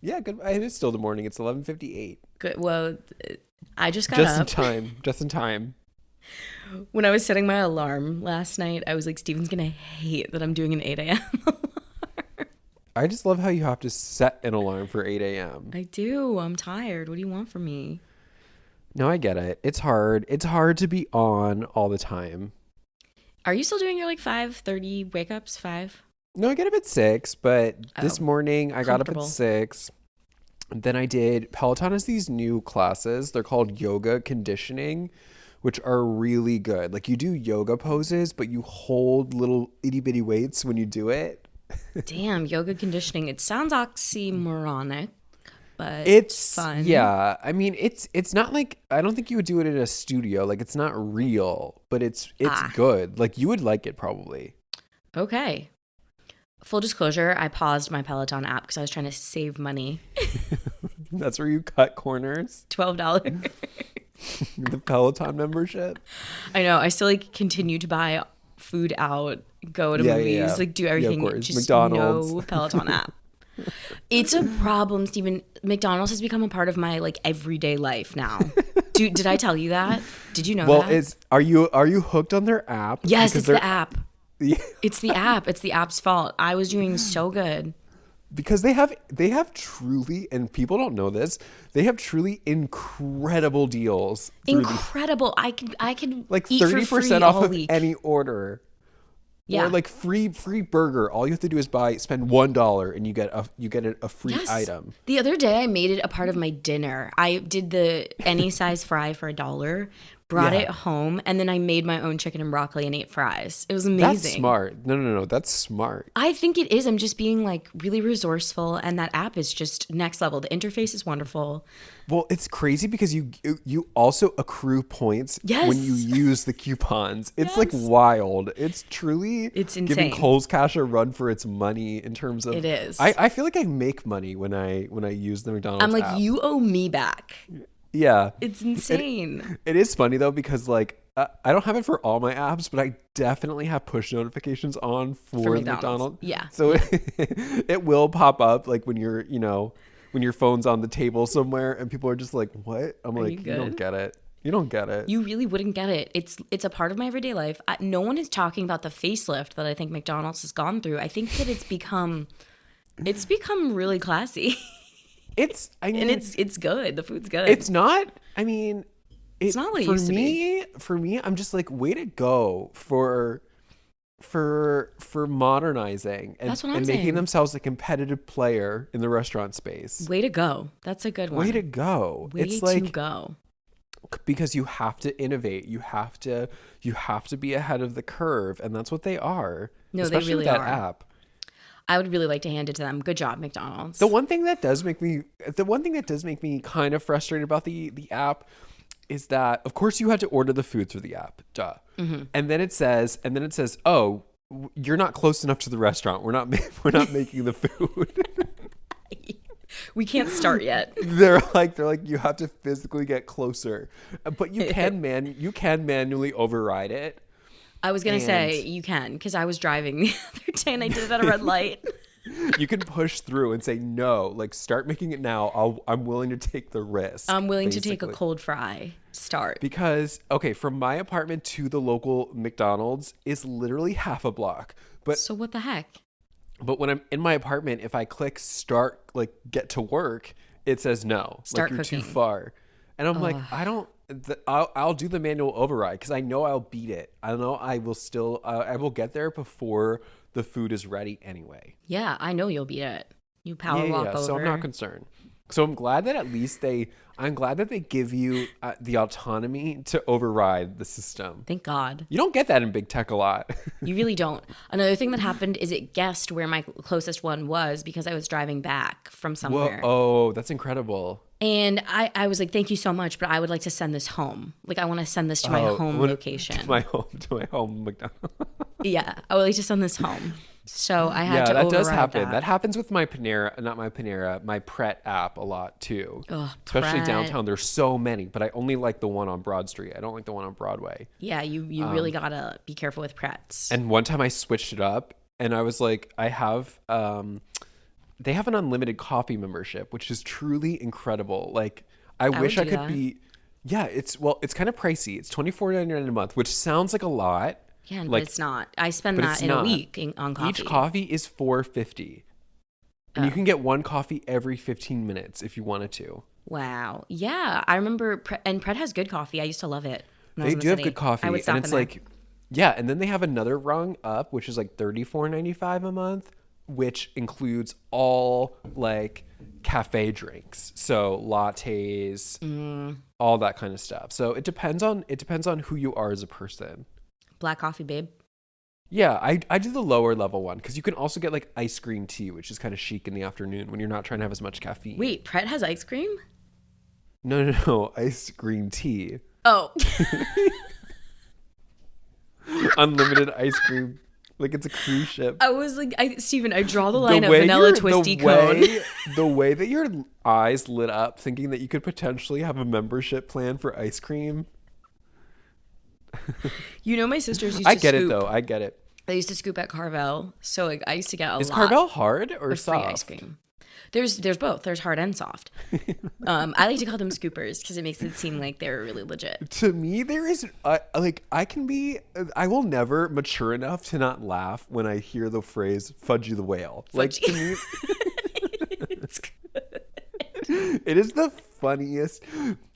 Yeah, good. It is still the morning. It's 11:58. Good. Well, I just got Just in up. time. Just in time. When I was setting my alarm last night, I was like, Steven's gonna hate that I'm doing an 8 a.m. I just love how you have to set an alarm for 8 a.m. I do. I'm tired. What do you want from me? No, I get it. It's hard. It's hard to be on all the time. Are you still doing your like 5:30 wake ups? 5? No, I get up at 6, but this Oh, morning I got up at comfortable. 6. Then I did Peloton has these new classes. They're called yoga conditioning, which are really good. Like you do yoga poses, but you hold little itty bitty weights when you do it. Damn, yoga conditioning. It sounds oxymoronic, but It's fun. yeah. I mean, it's not like I don't think you would do it in a studio. Like it's not real, but it's Ah, good. Like you would like it probably. okay. Full disclosure, I paused my Peloton app because I was trying to save money. That's where you cut corners. $12. The Peloton membership. I know. I still like continue to buy food out, go to Yeah, yeah, yeah. movies, like do Yeah, of everything. course. Just McDonald's. no Peloton app. It's a problem, Stephen. McDonald's has become a part of my like everyday life now. Did I tell you that? Did you know Well, that? is are you hooked on their app? Yes, Because it's the they're app. It's the app. It's the app's fault. I was doing so good. because they have truly, and people don't know this, they have truly incredible deals through the Incredible. I could like eat for free 30% off all of week. any order. Or Yeah. like free burger. All you have to do is spend $1 and you get a free Yes. item. The other day I made it a part of my dinner. I did the any size fry for $1, brought Yeah. it home, and then I made my own chicken and broccoli and ate fries. It was That's amazing. smart. No, no, no. That's smart. I think it is. I'm just being like really resourceful, and that app is just next level. The interface is wonderful. Well, it's crazy because you also accrue points when you Yes. use the coupons. It's like Yes. wild. It's truly It's giving insane. Kohl's Cash a run for its money in terms of It is. I feel like I make money when I use the I'm McDonald's like, app. you owe me back. Yeah. It's It insane. it is funny though because like I don't have it for all my apps, but I definitely have push notifications on For for the McDonald's. McDonald's. Yeah. So Yeah. it will pop up like when your phone's on the table somewhere and people are just like, "What?" I'm Are you like, "You don't good? get it. You don't get it." You really wouldn't get it. It's a part of my everyday life. No one is talking about the facelift that I think McDonald's has gone through. I think that it's become really classy. I And mean, it's good. The food's good. it's not. I mean, It's it not what it for used to be. me. For me, I'm just like, way to go for modernizing That's what I'm and making saying. themselves a competitive player in the restaurant space. Way to go. That's a good Way to one. go. Way It's to like go. because you have to innovate. You have to be ahead of the curve, and that's what they are, No, they especially with really that are. app. I would really like to hand it to them. Good job, The McDonald's. one thing that does make me the one thing that does make me kind of frustrated about the app is that of course you had to order the food through the app. Duh. And then it says, "Oh, you're not close enough to the restaurant. We're not making the food." We can't start yet. They're like you have to physically get closer. But you can manually override it. I was gonna And say you can because I was driving the other day and I did it at a red light. you can push through and say no, like start making it now. I'm willing to take the risk, I'm willing to take a basically. cold fry. Start. Because okay, from my apartment to the local McDonald's is literally half a block. But So what the heck? but when I'm in my apartment, if I click start like get to work, it says no, like Start you're too cooking. far. And I'm like, I don't. I'll do the manual override because I know I'll beat it. I know I will still. I will get there before the food is ready anyway. Yeah, I know you'll beat it. You Yeah, power yeah, walk yeah. So I'm not over. concerned. So I'm glad that at least I'm glad that they give you the autonomy to override the system. Thank God. You don't get that in big tech a lot. You really don't. Another thing that happened is it guessed where my closest one was because I was driving back from Whoa! somewhere. Oh, that's incredible. And I was like, thank you so much, but I would like to send this home. Like, I want to send this to my home To location. my home McDonald's. Yeah, I would like to send this home. So I had Yeah, to that does override happen. That that. happens with my Panera, not my Panera, my Pret app a lot too. Ugh, Especially Pret. downtown, there's so many, but I only like the one on Broad Street. I don't like the one on Broadway. Yeah, you really gotta be careful with Pretz. And one time I switched it up and I was like, they have an unlimited coffee membership, which is truly incredible. Like, I wish would I do could that. be. Yeah, it's kind of pricey. It's $24.99 a month, which sounds like a lot. Yeah, but Like, it's not. I spend but that it's in a not. week on coffee. Each coffee is $4.50, and you can get one coffee every 15 minutes if you wanted to. Wow. Yeah, I remember, and Pret has good coffee. I used to love it. When I was They in the do have city. good coffee, I would stop and it's in there. like, yeah, and then they have another rung up, which is like $34.95 a month, which includes all like cafe drinks, so lattes, all that kind of stuff. So it depends on who you are as a person. Black coffee, babe. Yeah, I do the lower level one because you can also get like ice cream tea, which is kind of chic in the afternoon when you're not trying to have as much caffeine. Wait, Pret has ice cream? No, ice cream tea. Oh. Unlimited ice cream. Like it's a cruise ship. I was like, Steven, I draw the line at vanilla twisty cone. The way that your eyes lit up thinking that you could potentially have a membership plan for ice cream. You know, my sisters used to I get scoop. it though. I get it. They used to scoop at Carvel. So like I used to get a Is lot Carvel hard or of free soft? ice cream. There's both. There's hard and soft. I like to call them scoopers because it makes it seem like they're really legit. To me, there is like I will never mature enough to not laugh when I hear the phrase "Fudgy the whale." Like to me, It's good. it is the funniest.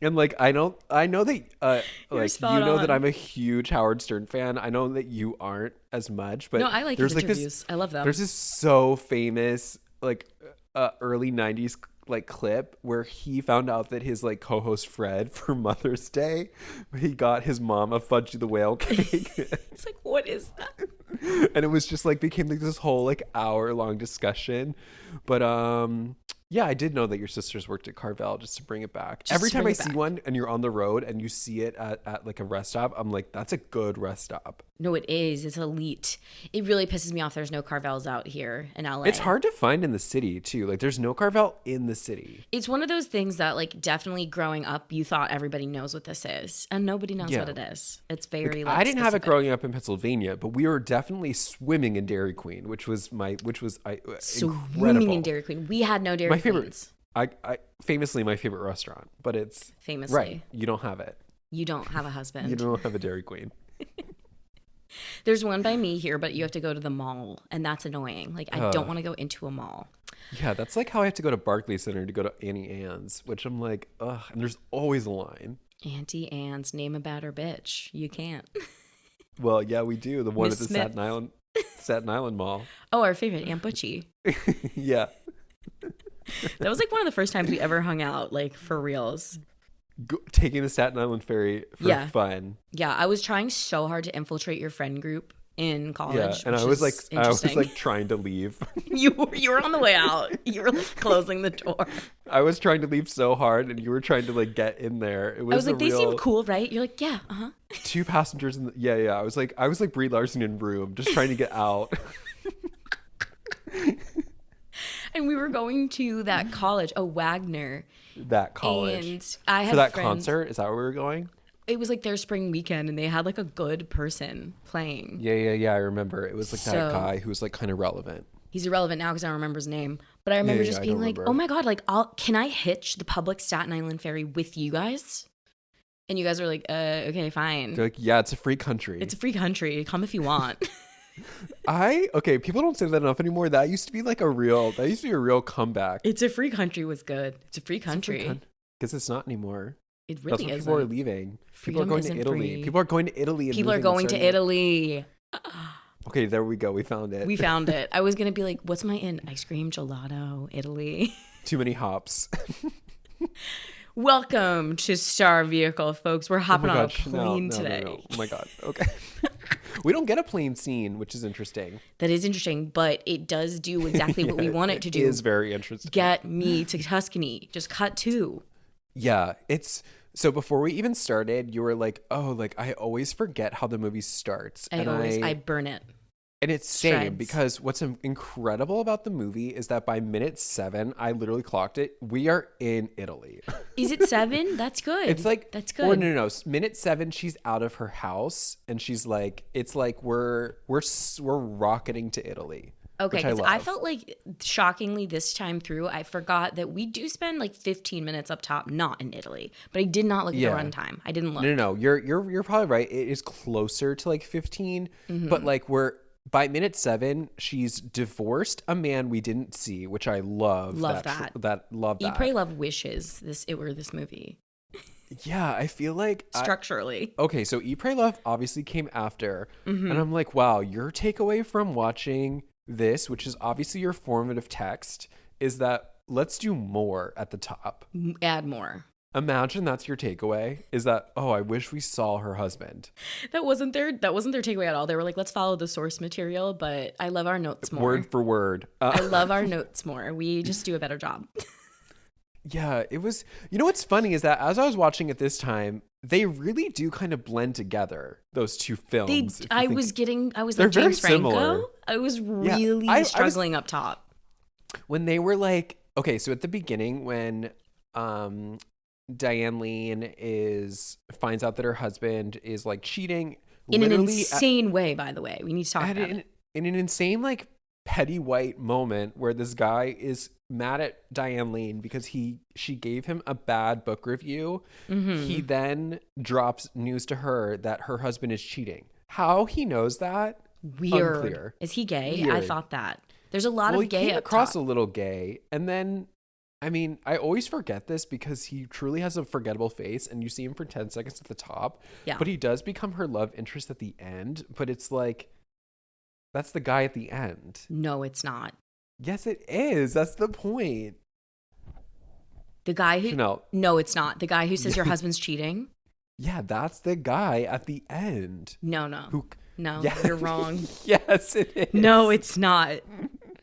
And like I know that like spot you know that on. I'm a huge Howard Stern fan. I know that you aren't as much, but No, I like there's his like interviews. I love them. There's this so famous like early 90s like clip where he found out that his like co-host Fred for Mother's Day, he got his mom a Fudgy the Whale cake. It's like, what is that? And it was just like became like this whole like hour-long discussion. But yeah, I did know that your sisters worked at Carvel, just to bring it back. Every time I see one and you're on the road and you see it at like a rest stop, I'm like, that's a good rest stop. No, it is. It's elite. It really pisses me off there's no Carvels out here in LA. It's hard to find in the city too. Like there's no Carvel in the city. It's one of those things that like definitely growing up, you thought everybody knows what this is. And nobody knows what it is. It's very I didn't have it specific. growing up in Pennsylvania, but we were definitely swimming in Dairy Queen, which was Swimming incredible. in Dairy Queen. We had no Dairy My favorite, Queens. I famously my favorite restaurant, but it's Famously. right. You don't have it. You don't have a husband. You don't have a Dairy Queen. There's one by me here, but you have to go to the mall, and that's annoying. Like, I don't want to go into a mall. Yeah, that's like how I have to go to Barclays Center to go to Annie Ann's, which I'm like, ugh, and there's always a line. Auntie Anne's, name a badder bitch. You can't. Well, yeah, we do. The one Miss at the Smith. Staten Island Mall. Oh, our favorite, Aunt Butchie. Yeah. That was like one of the first times we ever hung out, like for reals. Taking the Staten Island ferry for fun. Yeah, I was trying so hard to infiltrate your friend group in college. Yeah, and which I was is interesting. trying to leave. you were on the way out. You were like closing the door. I was trying to leave so hard, and you were trying to like get in there. It was I was like, they real, seem cool, right? You're like, yeah, uh-huh. two passengers in the, yeah. I was like Brie Larson in Room, just trying to get out. And we were going to that college, Wagner. That college. And I had for that friends, concert. Is that where we were going? It was like their spring weekend, and they had like a good person playing. Yeah. I remember. It was like that So- guy who was like kind of relevant. He's irrelevant now because I don't remember his name. But I remember Yeah, just I being don't like, remember. oh my God, like, can I hitch the public Staten Island ferry with you guys? And you guys were like, okay, fine. They're like, yeah, it's a free country. It's a free country. Come if you want. People don't say that enough anymore. That used to be a real comeback. It's a free country was good. It's a free country. Because it's not anymore. It That's really when isn't. people are leaving. People are Freedom going to isn't Italy. free. People are going to Italy. And People are moving and going to starting- Italy. Okay, there we go. We found it. We found it. I was going to be like, what's my in? Ice cream, gelato, Italy. Too many hops. Welcome to Star Vehicle, folks. We're hopping on a plane today. No. Oh my God. Okay. We don't get a plane scene, which is interesting. That is interesting, but it does do exactly what we want it to do. It is very interesting. Get me to Tuscany. Just cut to. Yeah, so before we even started, you were like, "Oh, like I always forget how the movie starts." I burn it. And it's same Shreds. because what's incredible about the movie is that by minute 7, I literally clocked it. We are in Italy. Is it 7? That's good. It's like that's good. Or no. Minute 7, she's out of her house, and she's like, it's like we're rocketing to Italy. Okay, which I because love. I felt like shockingly this time through, I forgot that we do spend like 15 minutes up top, not in Italy. But I did not look at the runtime. I didn't look. No. You're probably right. It is closer to like 15, but like we're by minute 7, she's divorced a man we didn't see, which I love. Love that. Love that. Eat, Pray, Love wishes it were this movie. Yeah, I feel like Structurally. Okay, so Eat, Pray, Love obviously came after, and I'm like, wow, your takeaway from watching this, which is obviously your formative text, is that let's do more at the top. Add more. Imagine that's your takeaway, is that, oh, I wish we saw her husband. That wasn't their takeaway at all. They were like, let's follow the source material, but I love our notes more. Word for word. I love our notes more. We just do a better job. Yeah, it was, you know what's funny is that as I was watching it this time, they really do kind of blend together, those two films. I was like They're very James Franco. similar. I was really struggling up top. When they were like, okay, so at the beginning when Diane Lane finds out that her husband is like cheating. In an insane way, by the way. We need to talk about it. In an insane, like, petty white moment where this guy is mad at Diane Lane because she gave him a bad book review. He then drops news to her that her husband is cheating. How he knows that? Weird. Unclear. Is he gay? Weird. I thought that. There's a lot of gay he came up across top. a little gay. And then, I mean, I always forget this because he truly has a forgettable face and you see him for 10 seconds at the top. Yeah. But he does become her love interest at the end. But it's like, that's the guy at the end. No, it's not. Yes, it is. That's the point. The guy who... No, it's not. The guy who says your husband's cheating? Yeah, that's the guy at the end. No. No, Yeah. you're wrong. Yes, it is. No, it's not.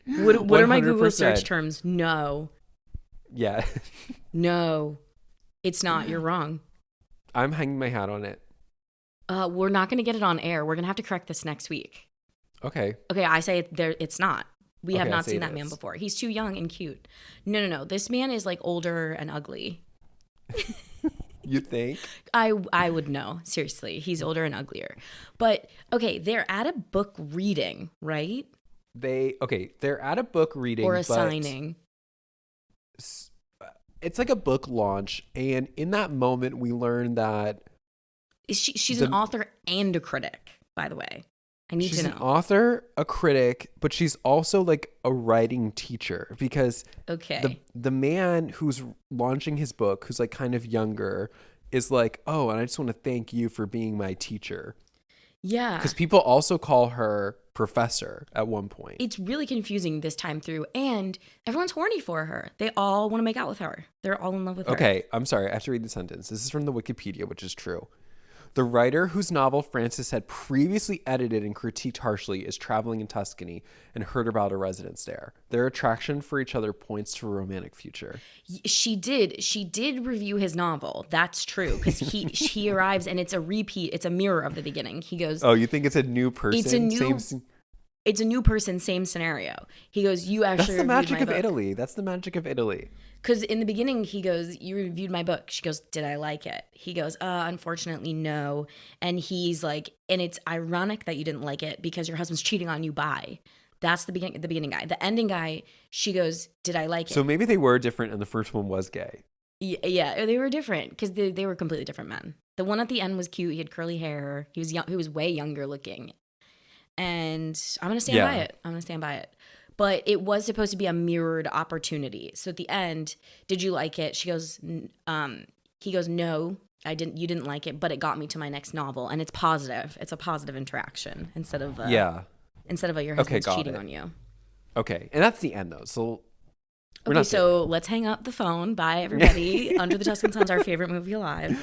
What are my Google 100%. search terms? No. Yeah. No. It's not. You're wrong. I'm hanging my hat on it. We're not going to get it on air. We're going to have to correct this next week. Okay. Okay, I say it's not. We have not seen that man is. before. He's too young and cute. No. This man is like older and ugly. You think? I would know. Seriously. He's older and uglier. But okay, they're at a book reading, right? They're at a book reading. Or a signing. It's like a book launch. And in that moment, we learn that... She's an author and a critic, by the way. I need to know. She's an author, a critic, but she's also like a writing teacher because the man who's launching his book, who's like kind of younger, is like, oh, and I just want to thank you for being my teacher. Yeah. Because people also call her professor at one point. It's really confusing this time through, and everyone's horny for her. They all want to make out with her. They're all in love with her. Okay, I'm sorry. I have to read the sentence. This is from the Wikipedia, which is true. The writer whose novel Frances had previously edited and critiqued harshly is traveling in Tuscany and heard about a residence there. Their attraction for each other points to a romantic future. She did review his novel. That's true because he arrives and it's a repeat. It's a mirror of the beginning. He goes, "Oh, you think it's a new person? It's a new person, same scenario." He goes, "You actually That's the magic of book. Italy. That's the magic of Italy." Because in the beginning, he goes, "You reviewed my book." She goes, "Did I like it?" He goes, "Unfortunately, no." And he's like, "And it's ironic that you didn't like it because your husband's cheating on you by." That's the beginning guy. The ending guy, she goes, "Did I like it?" So maybe they were different and the first one was gay. Yeah, they were different because they were completely different men. The one at the end was cute. He had curly hair. He was young. He was way younger looking. And I'm going to stand by it. But it was supposed to be a mirrored opportunity. So at the end, did you like it? She goes, he goes, "No, I didn't. You didn't like it, but it got me to my next novel." And it's positive. It's a positive interaction instead of your husband's cheating on you. Okay. And that's the end though. So let's hang up the phone. Bye, everybody. Under the Tuscan Sun's our favorite movie alive.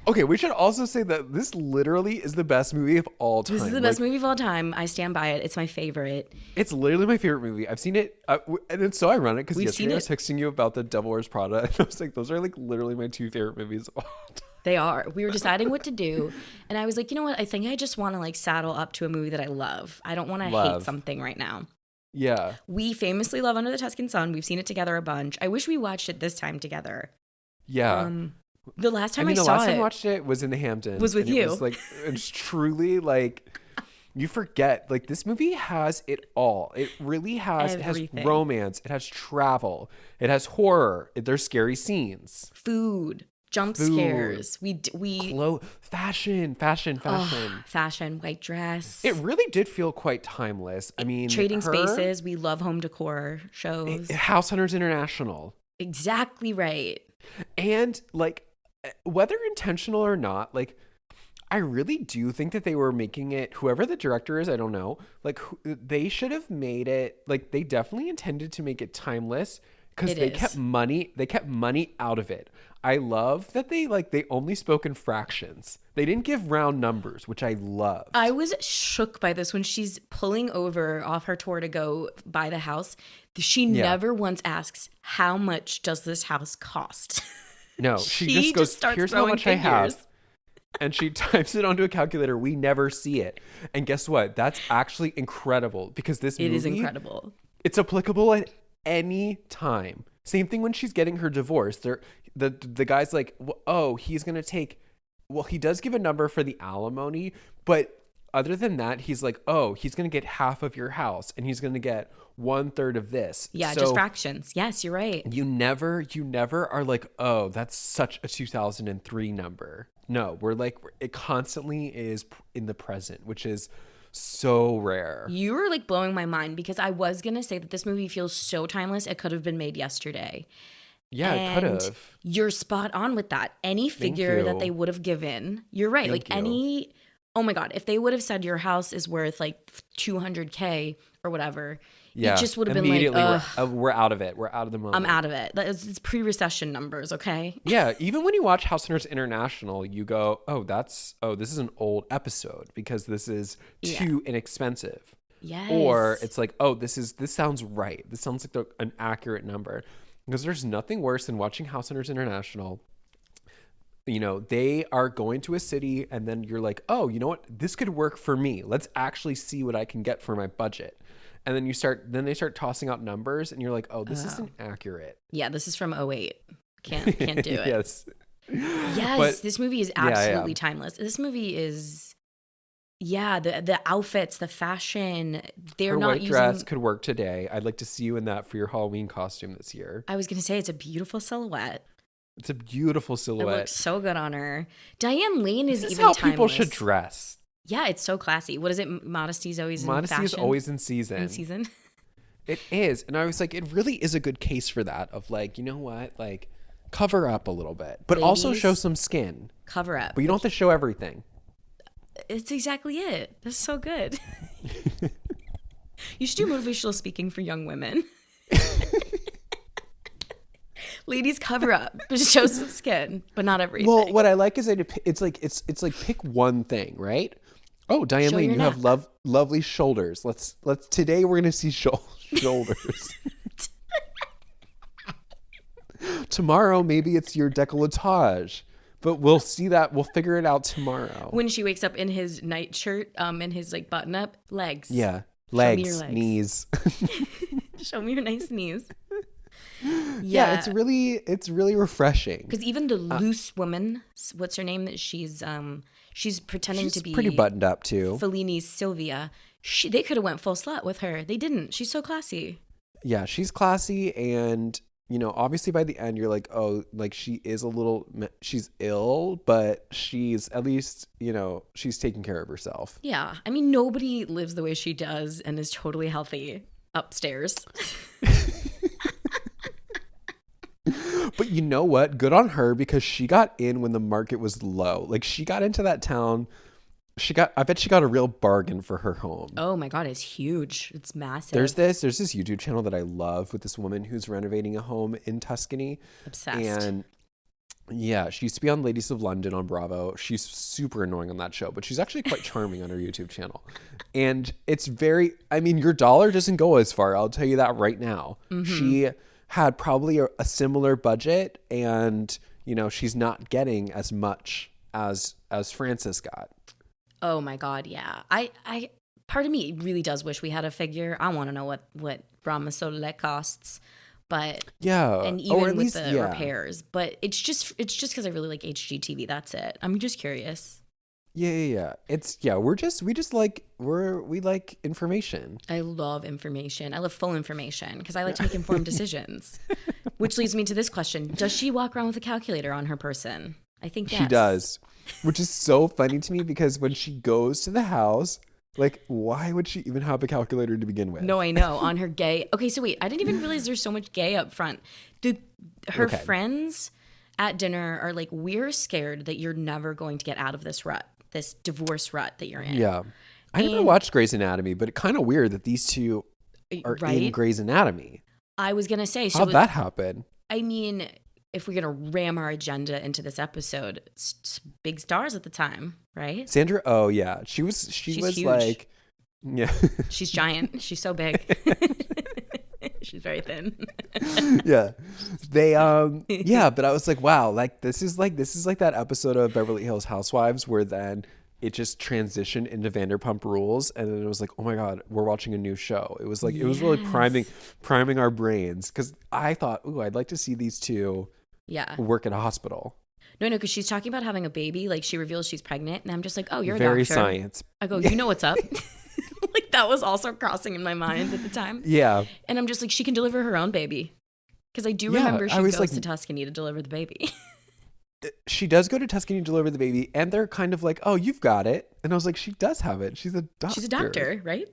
Okay, we should also say that this literally is the best movie of all time. This is the best movie of all time. I stand by it. It's my favorite. It's literally my favorite movie. I've seen it, and it's so ironic because yesterday I was texting you about The Devil Wears Prada, and I was like, those are like literally my two favorite movies of all time. They are. We were deciding what to do, and I was like, you know what? I think I just want to like saddle up to a movie that I love. I don't want to hate something right now. Yeah. We famously love Under the Tuscan Sun. We've seen it together a bunch. I wish we watched it this time together. Yeah. The last time the last time I watched it was in the Hamptons. Was with you. It was like, it's truly like You forget, like, this movie has it all. It really has. Everything. It has romance. It has travel. It has horror. There's scary scenes. Food. Jump scares. We Fashion. fashion, white dress. It really did feel quite timeless. I mean, Trading Spaces. We love home decor shows. House Hunters International. Exactly right. And like, whether intentional or not, like, I really do think that they were making it, whoever the director is, I don't know, like, they should have made it, like, they definitely intended to make it timeless, because they kept money out of it. I love that they only spoke in fractions. They didn't give round numbers, which I loved. I was shook by this when she's pulling over off her tour to go buy the house. She never once asks, how much does this house cost? No, she just goes, here's how much I have. And she types it onto a calculator. We never see it. And guess what? That's actually incredible, because this movie, it is incredible. It's applicable at any time. Same thing when she's getting her divorce. The guy's like, oh, he's going to take, well, he does give a number for the alimony, but other than that, he's like, oh, he's going to get half of your house and he's going to get 1/3 of this. Yeah, so just fractions. Yes, you're right. You never are like, oh, that's such a 2003 number. No, we're like, it constantly is in the present, which is so rare. You were like blowing my mind, because I was going to say that this movie feels so timeless. It could have been made yesterday. Yeah, it could have. You're spot on with that. Any figure that they would have given, you're right. Oh my God, if they would have said your house is worth like $200K or whatever, it just would have been like, we're out of it. We're out of the moment. I'm out of it. It's pre-recession numbers, okay? Yeah, even when you watch House Hunters International, you go, this is an old episode, because this is too inexpensive. Yes. Or it's like, this sounds right. This sounds like an accurate number. Because there's nothing worse than watching House Hunters International. You know, they are going to a city and then you're like, oh, you know what? This could work for me. Let's actually see what I can get for my budget. And then they start tossing out numbers and you're like, oh, this isn't accurate. Yeah, this is from 2008. Can't do it. Yes. Yes, this movie is absolutely timeless. This movie is, the outfits, the fashion, they're her not white using... dress could work today. I'd like to see you in that for your Halloween costume this year. I was going to say, it's a beautiful silhouette. It's a beautiful silhouette. It looks so good on her. Diane Lane is this even how timeless. People should dress. Yeah, it's so classy. What is it? Modesty's always in fashion? Modesty is always in season. In season. It is. And I was like, it really is a good case for that, of like, you know what? Like, cover up a little bit. But also show some skin. Cover up. But you don't have to show everything. It's exactly it. That's so good. You should do motivational speaking for young women. Ladies, cover up. Just show some skin, but not everything. Well, what I like is that it's like pick one thing, right? Oh, Diane Lane, you have lovely shoulders. Let's today we're gonna see shoulders. Tomorrow maybe it's your décolletage, but we'll see that. We'll figure it out tomorrow. When she wakes up in his nightshirt, in his like button up, legs. Yeah, legs, knees. Show me your nice knees. Yeah, it's really refreshing. Because even the loose woman, what's her name? That she's pretending to be pretty buttoned up too. Fellini's Sylvia. They could have went full slut with her. They didn't. She's so classy. Yeah, she's classy, and you know, obviously by the end you're like, oh, like she's ill, but she's at least, you know, she's taking care of herself. Yeah, I mean, nobody lives the way she does and is totally healthy upstairs. But you know what? Good on her, because she got in when the market was low. Like, she got into that town. I bet she got a real bargain for her home. Oh my God, it's huge. It's massive. There's this YouTube channel that I love with this woman who's renovating a home in Tuscany. Obsessed. And yeah, she used to be on Ladies of London on Bravo. She's super annoying on that show, but she's actually quite charming on her YouTube channel. And it's your dollar doesn't go as far. I'll tell you that right now. Mm-hmm. She had probably a similar budget, and you know, she's not getting as much as Frances got. Oh my God, yeah. I part of me really does wish we had a figure. I want to know what Brahmasole costs, but yeah, and even with repairs. But it's just because I really like HGTV. That's it. I'm just curious. Yeah. We like information. I love information. I love full information because I like to make informed decisions. Which leads me to this question. Does she walk around with a calculator on her person? I think yes. She does, which is so funny to me because when she goes to the house, like, why would she even have a calculator to begin with? No, I know. On her gay. Okay, so wait. I didn't even realize there's so much gay up front. Her friends at dinner are like, we're scared that you're never going to get out of this rut, this divorce rut that you're in. Yeah. I never watched Grey's Anatomy, but it's kind of weird that these two are in Grey's Anatomy. I was going to say. How'd that happen? I mean, if we're going to ram our agenda into this episode, big stars at the time, right? Sandra, oh yeah. She's huge. Like, yeah. She's giant. She's so big. She's very thin. Yeah. But I was like, wow, like this is like that episode of Beverly Hills Housewives where then it just transitioned into Vanderpump Rules, and then it was like, oh my God, we're watching a new show. It was like it was really priming our brains, because I thought, ooh, I'd like to see these two work at a hospital. No, because she's talking about having a baby. Like, she reveals she's pregnant, and I'm just like, oh, you're a very doctor. Science. I go, you know what's up. Like, that was also crossing in my mind at the time. Yeah. And I'm just like, she can deliver her own baby. Because I do remember she goes to Tuscany to deliver the baby. She does go to Tuscany to deliver the baby, and they're kind of like, oh, you've got it. And I was like, she does have it. She's a doctor. She's a doctor, right?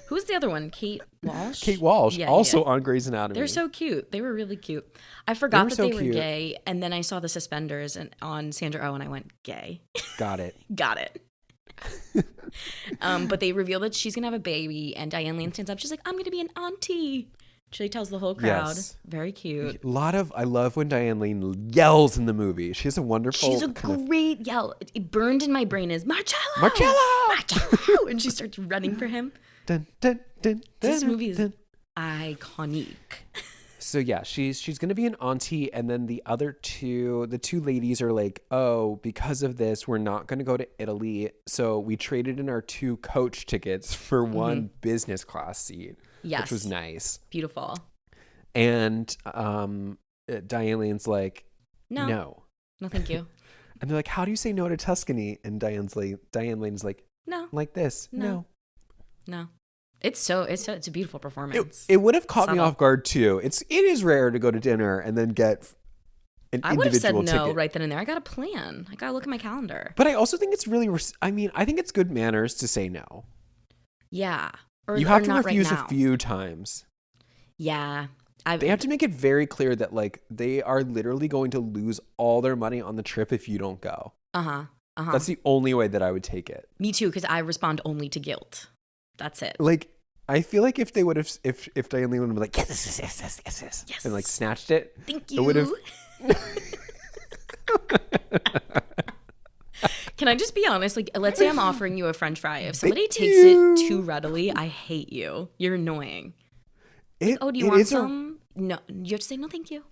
Who's the other one? Kate Walsh? Kate Walsh, on Grey's Anatomy. They're so cute. They were really cute. I forgot that they were gay, and then I saw the suspenders on Sandra Oh, and I went, gay. Got it. Got it. But they reveal that she's going to have a baby, and Diane Lane stands up. She's like, I'm going to be an auntie. She tells the whole crowd. Yes. Very cute. I love when Diane Lane yells in the movie. She has a wonderful... She's a great yell. It burned in my brain as, Marcelo! Marcelo! And she starts running for him. Dun, dun, dun, this dun, movie is dun. iconic. So yeah, she's going to be an auntie, and then the two ladies are like, oh, because of this, we're not going to go to Italy. So we traded in our 2 coach tickets for one business class seat. Yes. Which was nice. Beautiful. And Diane Lane's like, no. No, thank you. And they're like, how do you say no to Tuscany? And Diane Lane's like, no. Like this. No. It's a beautiful performance. It would have caught me off guard too. It is rare to go to dinner and then get an individual ticket. I would have said no right then and there. I got a plan. I got to look at my calendar. But I also think it's really, I think it's good manners to say no. Yeah. You have to refuse a few times. Yeah. They have to make it very clear that like they are literally going to lose all their money on the trip if you don't go. That's the only way that I would take it. Me too, because I respond only to guilt. That's it. Like, I feel like if they would have, if Diane Lane would have been like, yes, and like snatched it. Thank you. It would have. Can I just be honest? Like, let's say I'm offering you a French fry. If somebody takes it too readily, I hate you. You're annoying. Do you want some? No, you have to say no, thank you.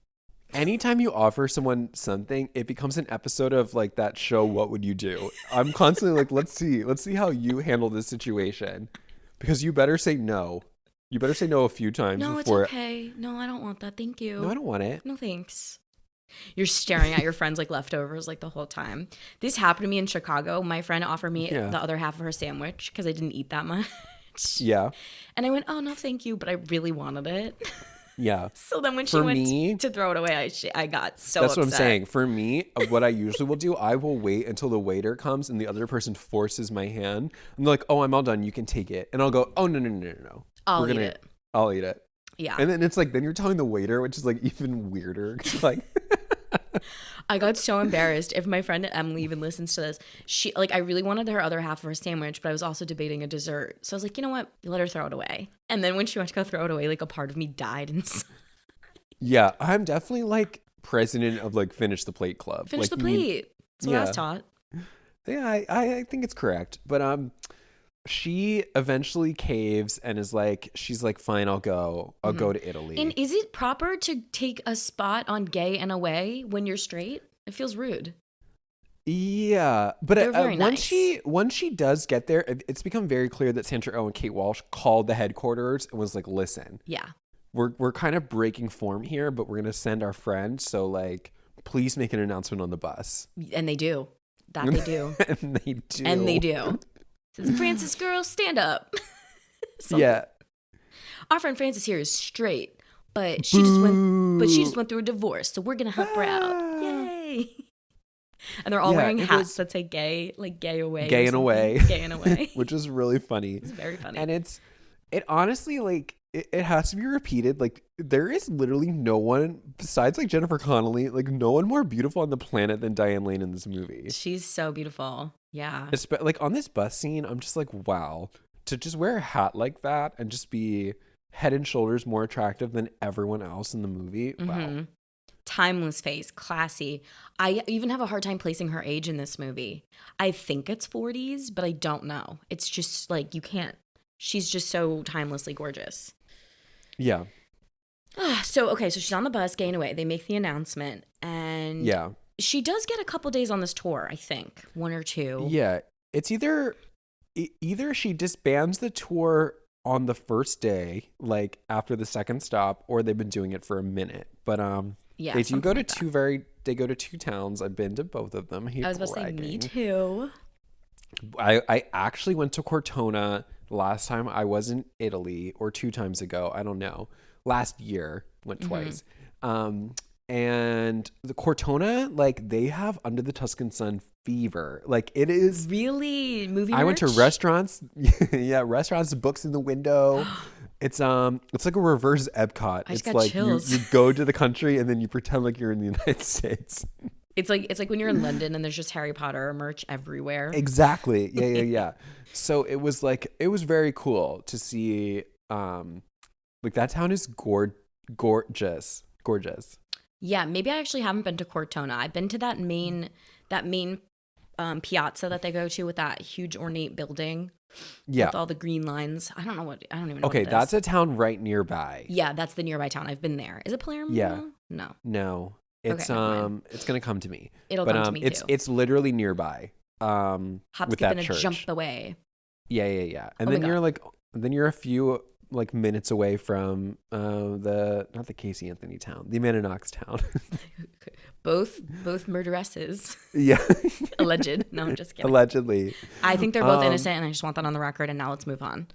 Anytime you offer someone something, it becomes an episode of like that show, What Would You Do? I'm constantly like, let's see how you handle this situation, because you better say no. You better say no a few times. No, before... it's okay. No, I don't want that. Thank you. No, I don't want it. No, thanks. You're staring at your friends like leftovers like the whole time. This happened to me in Chicago. My friend offered me the other half of her sandwich because I didn't eat that much. Yeah. And I went, oh, no, thank you. But I really wanted it. Yeah. So then when she went to throw it away, I got so That's upset. what I'm saying. For me, what I usually will do, I will wait until the waiter comes and the other person forces my hand. I'm like, oh, I'm all done. You can take it. And I'll go, oh, no. I'll eat it. I'll eat it. Yeah. And then it's like, then you're telling the waiter, which is like even weirder. Like... I got so embarrassed. If my friend Emily even listens to this, she I really wanted her other half of her sandwich, but I was also debating a dessert. So I was like, you know what? Let her throw it away. And then when she went to go throw it away, like a part of me died inside. Yeah, I'm definitely like president of like Finish the Plate Club. Finish the plate. That's what I was taught. Yeah, I think it's correct. But she eventually caves and is like, she's like, fine, I'll go to Italy. And is it proper to take a spot on gay and away when you're straight? It feels rude. Yeah, but once she does get there, it's become very clear that Sandra Oh and Kate Walsh called the headquarters and was like, listen, we're kind of breaking form here, but we're gonna send our friend, so like, please make an announcement on the bus. And they do. That they do. And they do. And they do. Says, Francis girl, stand up. Yeah. Our friend Francis here is straight, but she just went through a divorce, so we're gonna help her out. Yay! And they're all wearing hats that say "gay," like "gay away," gay and away, gay and away, which is really funny. It's very funny, and it honestly, like, it has to be repeated. Like, there is literally no one besides like Jennifer Connelly, like no one more beautiful on the planet than Diane Lane in this movie. She's so beautiful. Yeah. Like on this bus scene, I'm just like, wow, to just wear a hat like that and just be head and shoulders more attractive than everyone else in the movie. Wow. Timeless face, classy. I even have a hard time placing her age in this movie. I think it's 40s, but I don't know. It's just like, you can't. She's just so timelessly gorgeous. Yeah. So she's on the bus, gaying away. They make the announcement, and she does get a couple days on this tour, I think. 1 or 2. Yeah. It's either she disbands the tour on the first day, like after the second stop, or they've been doing it for a minute. But they do go to they go to 2 towns. I've been to both of them. I was about to say, me too. I actually went to Cortona last time I was in Italy, or 2 times ago. I don't know. Last year, went twice. And the Cortona, like, they have Under the Tuscan Sun fever. Like, it is really movie. I went to restaurants. Yeah, restaurants, books in the window. It's like a reverse Epcot. It's like you go to the country and then you pretend like you're in the United States. It's like when you're in London and there's just Harry Potter merch everywhere. Exactly. Yeah. So it was very cool to see. Like, that town is gorgeous. Yeah, maybe I actually haven't been to Cortona. I've been to that main piazza that they go to with that huge ornate building. Yeah. With all the green lines. I don't even know what Okay, it is. That's a town right nearby. Yeah, that's the nearby town. I've been there. Is it Palermo? Yeah. No. It's it's gonna come to me. It'll come to me too. It's literally nearby. Hop, with skip, that and church. Jump away. Yeah. And then you're a few like minutes away from not the Casey Anthony town, the Amanda Knox town. both murderesses. Yeah. Alleged. No, I'm just kidding. Allegedly. I think they're both innocent, and I just want that on the record. And now let's move on.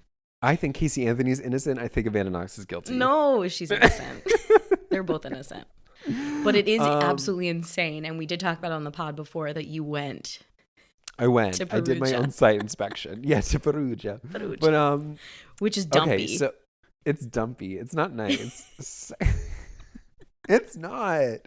I think Casey Anthony's innocent. I think Amanda Knox is guilty. No, she's innocent. They're both innocent. But it is absolutely insane. And we did talk about it on the pod before that you went. I went. I did my own site inspection. Yeah, to Perugia. But which is dumpy. Okay, so it's dumpy. It's not nice. It's not.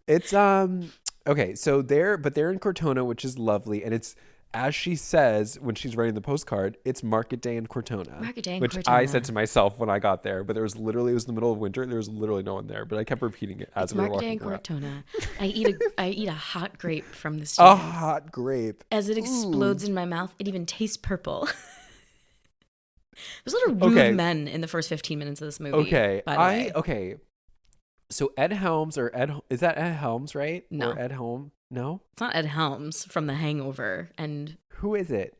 It's okay, so they're in Cortona, which is lovely, and it's, as she says when she's writing the postcard, it's Market Day in Cortona. Which I said to myself when I got there, but it was the middle of winter. There was literally no one there, but I kept repeating it as we were walking around. Market Day in Cortona. I eat a hot grape from the street. A hot grape. As it explodes in my mouth, it even tastes purple. There's a lot of rude men in the first 15 minutes of this movie. Okay. By the way. Okay. So Ed Helms is that Ed Helms, right? No. Or Ed Helm? No? It's not Ed Helms from The Hangover. And who is it?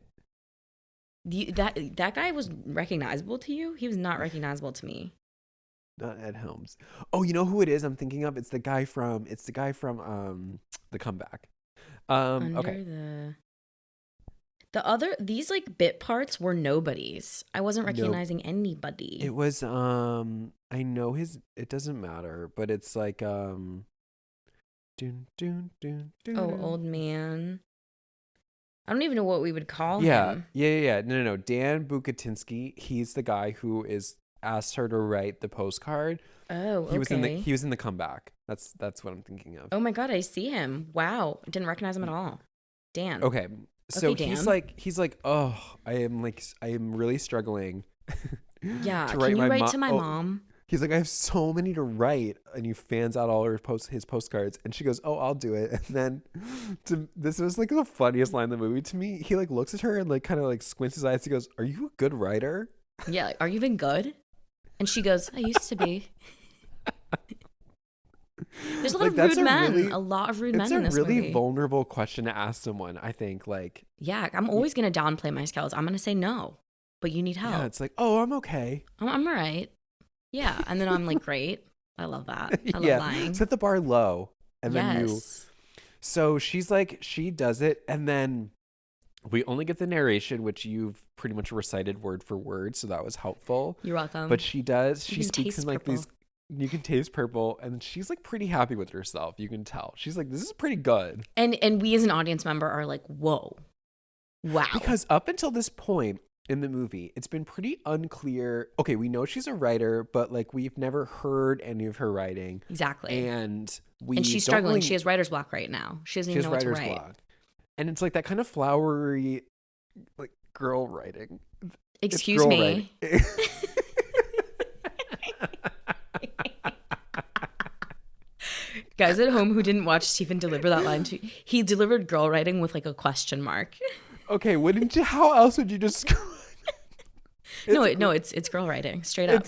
That guy was recognizable to you? He was not recognizable to me. Not Ed Helms. Oh, you know who it is I'm thinking of? It's the guy from The Comeback. These like bit parts were nobodies. I wasn't recognizing anybody. It was I know it doesn't matter, but it's like dun, dun, dun, dun. Oh, old man. I don't even know what we would call him. Yeah. No. Dan Bukatinsky, he's the guy who asked her to write the postcard. Oh, okay. He was in The Comeback. That's what I'm thinking of. Oh my God, I see him. Wow. Didn't recognize him at all. Dan. Okay. So Dan. he's like, oh, I am really struggling. Yeah. Can you write to my mom? He's like, I have so many to write, and he fans out all his postcards, and she goes, oh, I'll do it. And then this was like the funniest line in the movie to me. He like looks at her and like kind of like squints his eyes. He goes, are you a good writer? Yeah. Like, are you even good? And she goes, I used to be. There's a lot of rude men. A lot of rude men in this movie. It's a really vulnerable question to ask someone, I think. Like, yeah, I'm always going to downplay my skills. I'm going to say no, but you need help. Yeah, it's like, oh, I'm okay. I'm all right. Yeah, and then I'm like, great. I love that. I love lying. Set the bar low. And then So she's like, she does it, and then we only get the narration, which you've pretty much recited word for word, so that was helpful. You're welcome. But she does. You She can speaks taste in like purple. these. You can taste purple, and she's like pretty happy with herself. You can tell. She's like, this is pretty good. And we as an audience member are like, whoa, wow. Because up until this point in the movie, it's been pretty unclear. Okay, we know she's a writer, but like we've never heard any of her writing. Exactly. And she's struggling. She has writer's block right now. She doesn't even know what to write. Block. And it's like that kind of flowery, like girl writing. Excuse me. Guys at home who didn't watch Stephen deliver that line, he delivered girl writing with like a question mark. Okay, how else would you describe it? It's girl writing, straight up.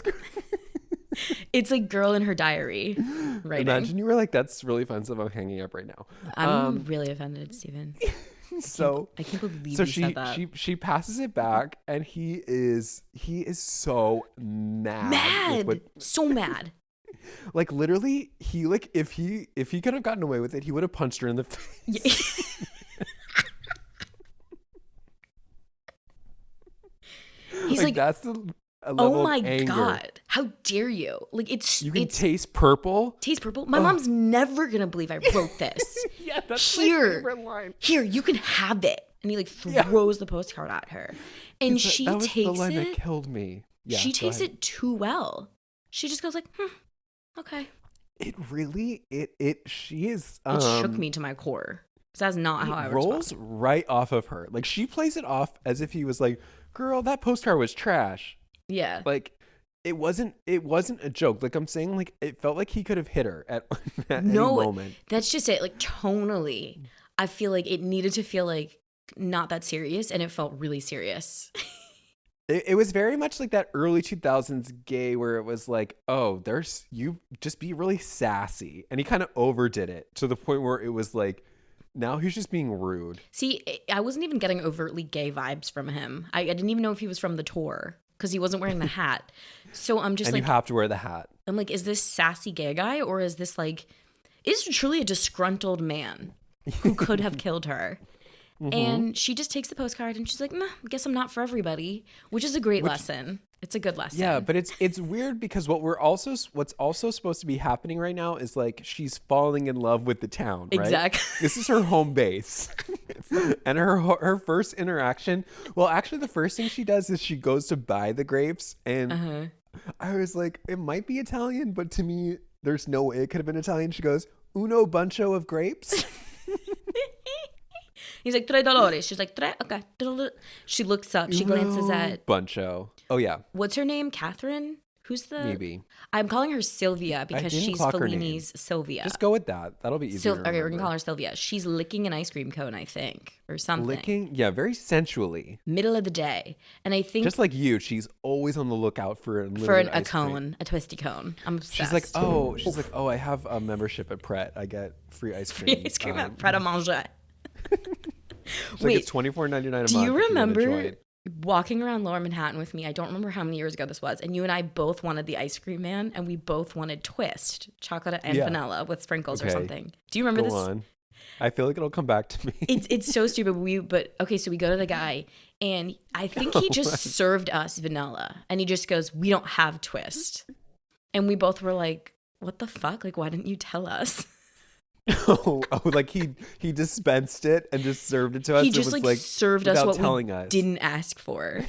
It's like girl in her diary writing. Imagine you were like, that's really offensive. I'm hanging up right now. I'm really offended, Stephen. I can't believe you said that. She passes it back, and he is so mad. So mad. Like literally, he like if he could have gotten away with it, he would have punched her in the face. He's like that's a level oh my of anger. God, how dare you? Like you can taste purple. Taste purple. My mom's never gonna believe I wrote this. Yeah, that's my favorite line. Here, you can have it. And he like throws the postcard at her, and she that was takes the line it. that killed me. Yeah, she takes it too well. She just goes like, okay. It really she is. It shook me to my core. Because that's not how I would rolls respond. Right off of her. Like she plays it off as if he was like, "Girl, that postcard was trash." Yeah. Like it wasn't a joke. Like I'm saying, like it felt like he could have hit her at any moment. That's just it. Like tonally, I feel like it needed to feel like not that serious, and it felt really serious. It was very much like that early 2000s gay where it was like, oh, you just be really sassy. And he kind of overdid it to the point where it was like, now he's just being rude. See, I wasn't even getting overtly gay vibes from him. I didn't even know if he was from the tour because he wasn't wearing the hat. So I'm just and you have to wear the hat. I'm like, is this sassy gay guy, or is this like, is truly a disgruntled man who could have killed her? Mm-hmm. And she just takes the postcard and she's like, nah, I guess I'm not for everybody, which is a great lesson. It's a good lesson. Yeah, but it's weird because what's also supposed to be happening right now is like she's falling in love with the town, right? Exactly. This is her home base. And her first interaction, well, actually the first thing she does is she goes to buy the grapes, and I was like, it might be Italian, but to me there's no way it could have been Italian. She goes, uno buncho of grapes. He's like, $3. She's like, $3. Okay. She looks up. She glances at Buncho. Oh, yeah. What's her name? Catherine? Who's the? Maybe. I'm calling her Sylvia because she's Fellini's Sylvia. Just go with that. That'll be easier. Okay, we're gonna call her Sylvia. She's licking an ice cream cone, I think, or something. Licking? Yeah, very sensually. Middle of the day, and I think just like you, she's always on the lookout for a cone, a twisty cone. I'm obsessed. She's like, I have a membership at Pret. I get free ice cream. Free ice cream at Pret a Manger. Wait, it's $24.99 a month. Do you remember walking around Lower Manhattan with me? I don't remember how many years ago this was, and you and I both wanted the ice cream man, and we both wanted twist, chocolate and vanilla with sprinkles or something. Do you remember this? Go on. I feel like it'll come back to me. It's so stupid. So we go to the guy, and I think he just served us vanilla, and he just goes, "We don't have twist," and we both were like, "What the fuck? Like, why didn't you tell us?" Like he dispensed it and just served it to us. He just like served us what we us. Didn't ask for.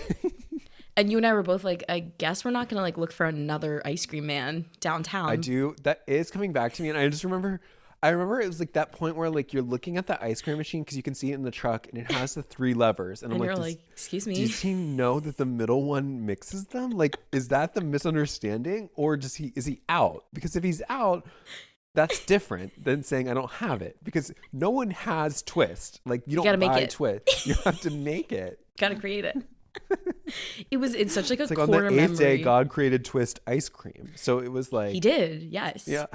And you and I were both like, I guess we're not gonna like look for another ice cream man downtown. I do. That is coming back to me, and I just remember. I remember it was like that point where like you're looking at the ice cream machine because you can see it in the truck, and it has the 3 levers, and I'm like, excuse me. Does he know that the middle one mixes them? Like, is that the misunderstanding, or is he out? Because if he's out, that's different than saying I don't have it, because no one has twist. Like you don't buy twist. You have to make it. Gotta create it. It's such like a like core on the 8th memory. day God created twist ice cream. So it was like he did, yes. Yeah.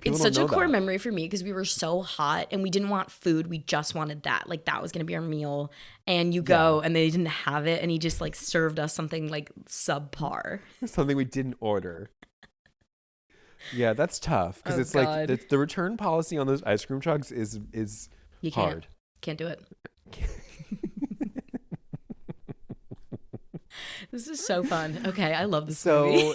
It's such a core memory for me because we were so hot and we didn't want food. We just wanted that. Like that was gonna be our meal. And you go and they didn't have it, and he just like served us something like subpar. Something we didn't order. Yeah, that's tough because it's God. Like the return policy on those ice cream trucks is You Hard. Can't do it. This is so fun. Okay, I love this movie.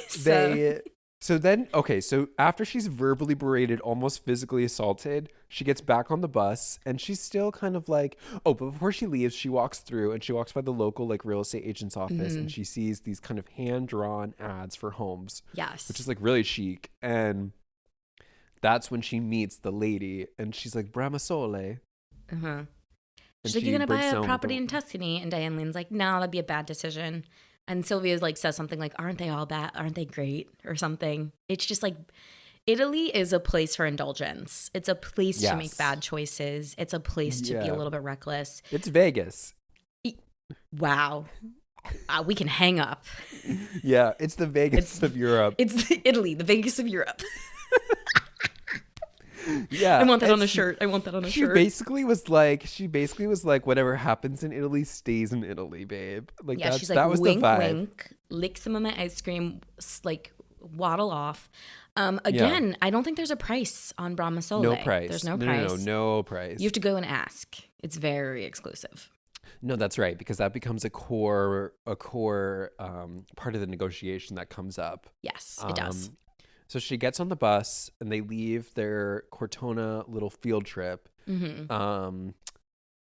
So after she's verbally berated, almost physically assaulted, she gets back on the bus and she's still kind of like, oh, but before she leaves, she walks by the local like real estate agent's office and she sees these kind of hand-drawn ads for homes. Yes. Which is like really chic. And that's when she meets the lady and she's like, Brahmasole. Uh-huh. She's like, you're going to buy a property in Tuscany? And Diane Lane's like, no, that'd be a bad decision. And Sylvia like says something like, aren't they all bad? Aren't they great? Or something. It's just like, Italy is a place for indulgence. It's a place to make bad choices. It's a place to be a little bit reckless. It's Vegas. Wow. We can hang up. Yeah, it's the Vegas of Europe. It's Italy, the Vegas of Europe. Yeah, I want that on a shirt. Shirt. She basically was like, whatever happens in Italy stays in Italy, babe. Like, yeah, she's like, that was wink, the vibe. wink, lick some of my ice cream, like waddle off. Again, I don't think there's a price on Brahmasole. No price. There's no price. No price. You have to go and ask. It's very exclusive. No, that's right, because that becomes a core part of the negotiation that comes up. Yes, it does. So she gets on the bus and they leave their Cortona little field trip. Mm-hmm.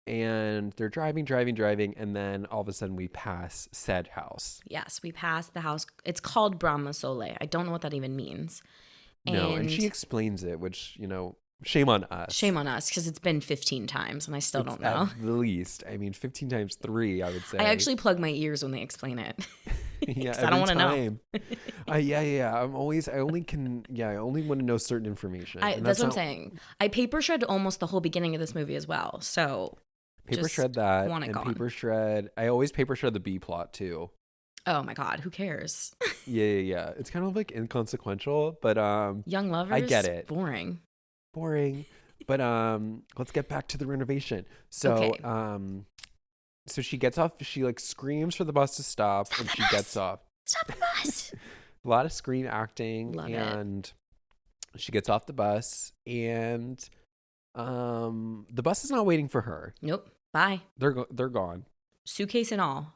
And they're driving. And then all of a sudden we pass said house. Yes, we pass the house. It's called Brahmasole. I don't know what that even means. And she explains it, which, you know, shame on us. Shame on us, because it's been 15 times and I still don't know. At the least. I mean, 15 times 3, I would say. I actually plug my ears when they explain it. Yeah, I don't want to know. I only want to know certain information. That's what I'm saying. I paper shred almost the whole beginning of this movie as well. So paper shred that. Want it and gone. Paper shred. I always paper shred the B plot too. Oh my God, who cares? Yeah. It's kind of like inconsequential, but Young lovers. I get it. Boring. But let's get back to the renovation. So okay. So she gets off, she like screams for the bus to stop and she gets off. Stop the bus. A lot of screen acting. Love and she gets off the bus and the bus is not waiting for her. Nope. Bye. They're gone. Suitcase and all.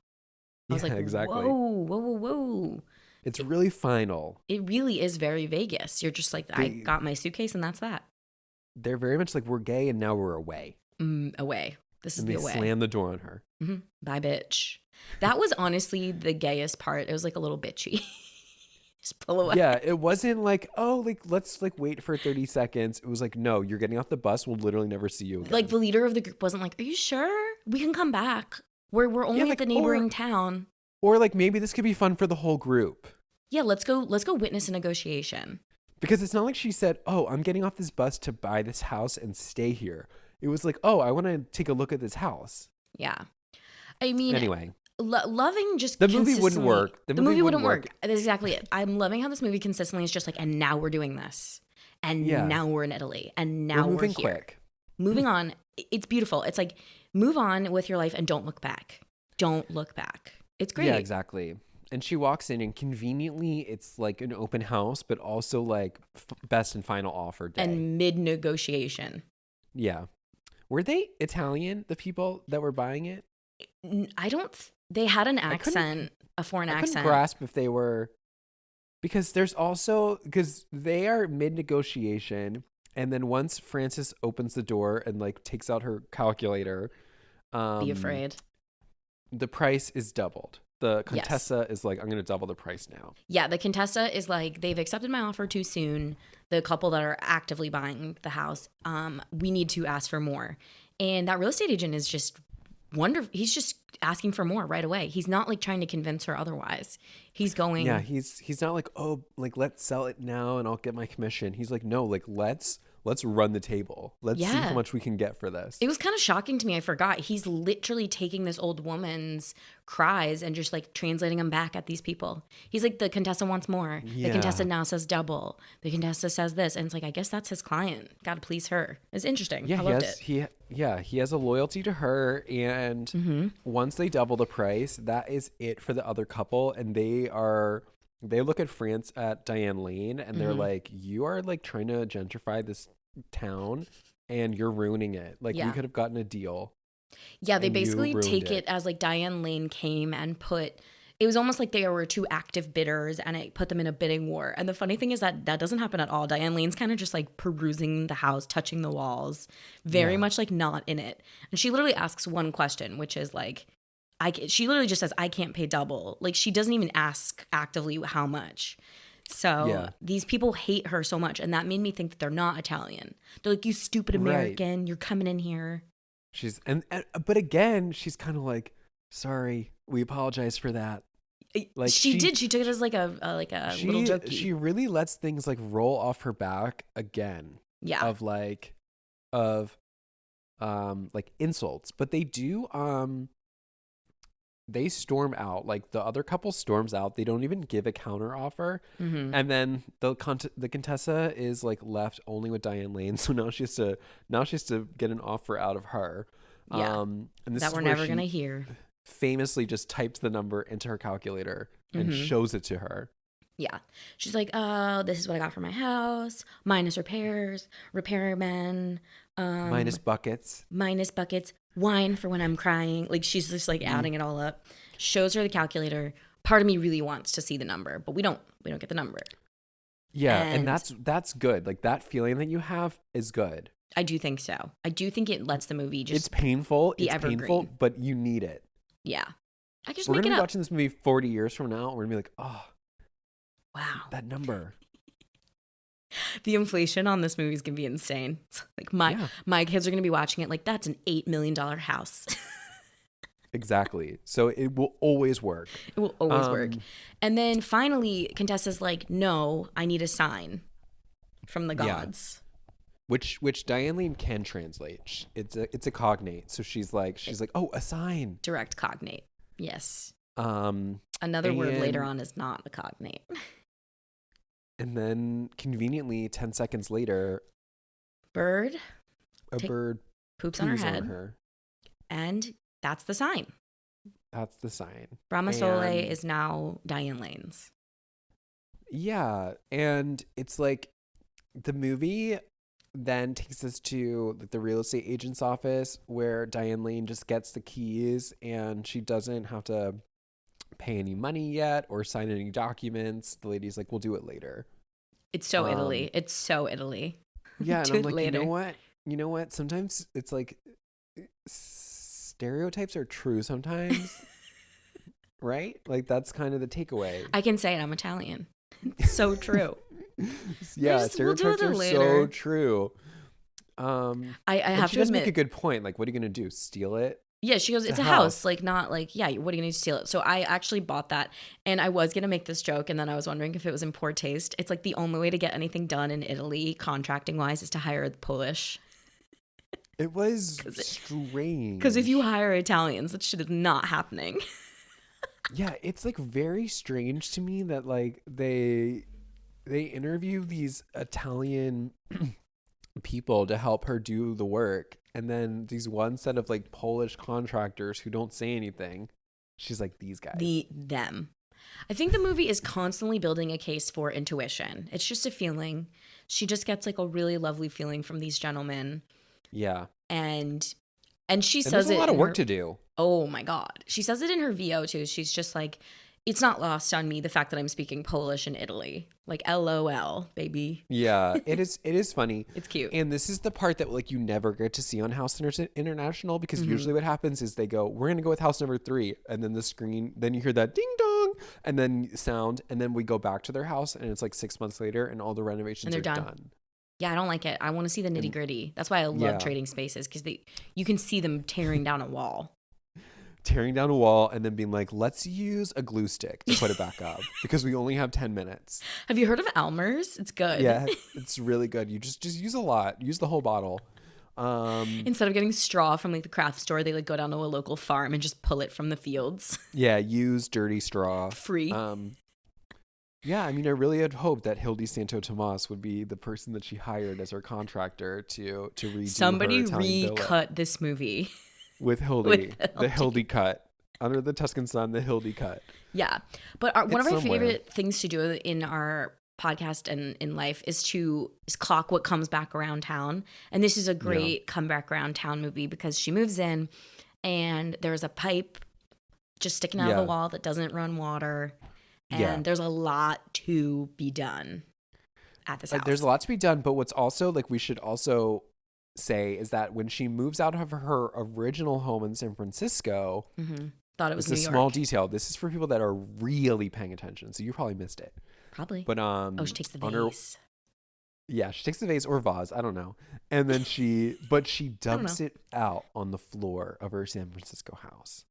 I was like, exactly. Whoa. It's really final. It really is very Vegas. You're just like, I got my suitcase and that's that. They're very much like, we're gay and now we're away. Away. This is and the they away. Slam the door on her. Mm-hmm. Bye, bitch. That was honestly the gayest part. It was like a little bitchy. Just pull away. Yeah, it wasn't like, oh, like let's like wait for 30 seconds. It was like, no, you're getting off the bus. We'll literally never see you again. Like the leader of the group wasn't like, are you sure? We can come back. We're only at the neighboring town. Or like maybe this could be fun for the whole group. Yeah, let's go witness a negotiation. Because it's not like she said, oh, I'm getting off this bus to buy this house and stay here. It was like, oh, I want to take a look at this house. Yeah. I mean, anyway, loving just the movie wouldn't work. The movie wouldn't work. That's exactly it. I'm loving how this movie consistently is just like, and now we're doing this. And now we're in Italy. And now we're moving here. Quick. Moving on. It's beautiful. It's like, move on with your life and don't look back. Don't look back. It's great. Yeah, exactly. And she walks in and conveniently it's like an open house, but also like best and final offer day. And mid-negotiation. Yeah. Were they Italian, the people that were buying it? They had an accent, a foreign accent. I couldn't grasp if they were, because they are mid-negotiation. And then once Frances opens the door and like takes out her calculator. Be afraid. The price is doubled. The Contessa is like, I'm going to double the price now. Yeah, the Contessa is like, they've accepted my offer too soon. The couple that are actively buying the house, we need to ask for more. And that real estate agent is just wonderful. He's just asking for more right away. He's not like trying to convince her otherwise. He's going. Yeah, he's not like, oh, like let's sell it now and I'll get my commission. He's like, no, like let's run the table. Let's see how much we can get for this. It was kind of shocking to me. I forgot. He's literally taking this old woman's cries and just like translating them back at these people. He's like, the Contessa wants more. Yeah. The Contessa now says double. The Contessa says this. And it's like, I guess that's his client. Got to please her. It's interesting. Yeah, I loved it. He has a loyalty to her. And once they double the price, that is it for the other couple. And they look at Diane Lane and they're like, you are like trying to gentrify this town and you're ruining it. Like, we Yeah. could have gotten a deal. Yeah, they and you basically ruined take it it. as like Diane Lane came and it was almost like they were two active bidders and it put them in a bidding war. And the funny thing is that doesn't happen at all. Diane Lane's kind of just like perusing the house, touching the walls, very Yeah. much like not in it. And she literally asks one question, which is like, she literally just says, I can't pay double. Like, she doesn't even ask actively how much. So Yeah. these people hate her so much. And that made me think that they're not Italian. They're like, you stupid American, you're coming in here. She's but again, she's kind of like, sorry, we apologize for that. Like, she did. She took it as like a little jokey. She really lets things like roll off her back again. Yeah. Of like insults, but they do they storm out. Like, the other couple storms out. They don't even give a counter offer. Mm-hmm. And then the Contessa is like left only with Diane Lane. So now she has to get an offer out of her. Yeah. And this that is we're where never she going to hear. famously just types the number into her calculator and shows it to her. Yeah. She's like, oh, this is what I got for my house. Minus repairs, repairmen. Minus buckets. Wine for when I'm crying. Like, she's just like adding it all up. Shows her the calculator. Part of me really wants to see the number, but we don't get the number. Yeah, and that's good. Like, that feeling that you have is good. I do think so. I do think it lets the movie just It's painful. be It's evergreen. painful, but you need it. Yeah. I can just We're make gonna it be up. watching this movie 40 years from now. We're gonna be like, oh, Wow. that number. The inflation on this movie is gonna be insane. Like, my kids are gonna be watching it like, that's an $8 million house. Exactly. So it will always work. It will always work. And then finally, Contessa's like, no, I need a sign from the gods. Which Diane Lane can translate. It's a cognate. So she's like, oh, a sign. Direct cognate. Yes. Another word later on is not a cognate. And then conveniently 10 seconds later, bird poops on her head. And that's the sign. That's the sign. Brahmasole is now Diane Lane's. Yeah. And it's like the movie then takes us to the real estate agent's office where Diane Lane just gets the keys and she doesn't have to pay any money yet or sign any documents. The lady's like, we'll do it later. It's so Italy. It's so Italy. Yeah. And I'm like, later. You know what? Sometimes it's like stereotypes are true sometimes. Right? Like, that's kind of the takeaway. I can say it. I'm Italian. It's so true. Yeah, stereotypes are so true. I have to admit, make a good point. Like, what are you gonna do? Steal it? Yeah, she goes, it's a house. Like, not like, yeah, what are you gonna do to steal it? So I actually bought that, and I was gonna make this joke, and then I was wondering if it was in poor taste. It's like the only way to get anything done in Italy, contracting wise, is to hire the Polish. It was strange. Because if you hire Italians, that shit is not happening. Yeah, it's like very strange to me that like they interview these Italian people to help her do the work, and then these one set of like Polish contractors who don't say anything. She's like, these guys. Them. I think the movie is constantly building a case for intuition. It's just a feeling. She just gets like a really lovely feeling from these gentlemen. Yeah. And she says there's a lot of work to do. Oh my God. She says it in her VO too. She's just like, it's not lost on me the fact that I'm speaking Polish in Italy. Like, LOL, baby. Yeah, it is funny. It's cute. And this is the part that like you never get to see on House International, because usually what happens is they go, we're going to go with house number 3. And then the screen, then you hear that ding dong and then sound. And then we go back to their house and it's like 6 months later and all the renovations are done. Yeah, I don't like it. I want to see the nitty gritty. That's why I love Trading Spaces, because you can see them tearing down a wall. Tearing down a wall and then being like, let's use a glue stick to put it back up because we only have 10 minutes. Have you heard of Elmer's? It's good. Yeah, it's really good. You just use a lot. Use the whole bottle. Instead of getting straw from like the craft store, they like go down to a local farm and just pull it from the fields. Yeah, use dirty straw. Free. Yeah, I mean, I really had hoped that Hildy Santo Tomas would be the person that she hired as her contractor to redo Somebody her Italian recut this movie. With Hildy. The Hildy cut. Under the Tuscan Sun, the Hildy cut. Yeah. But one of our favorite things to do in our podcast and in life is clock what comes back around town. And this is a great come back around town movie because she moves in and there's a pipe just sticking out of the wall that doesn't run water. And there's a lot to be done at this house. There's a lot to be done, but what's also like we should also say is that when she moves out of her original home in San Francisco, thought it was New York. It's a small detail. This is for people that are really paying attention, so you probably missed it. Probably. But she takes the vase. She takes the vase or vase, I don't know. And then she dumps it out on the floor of her San Francisco house.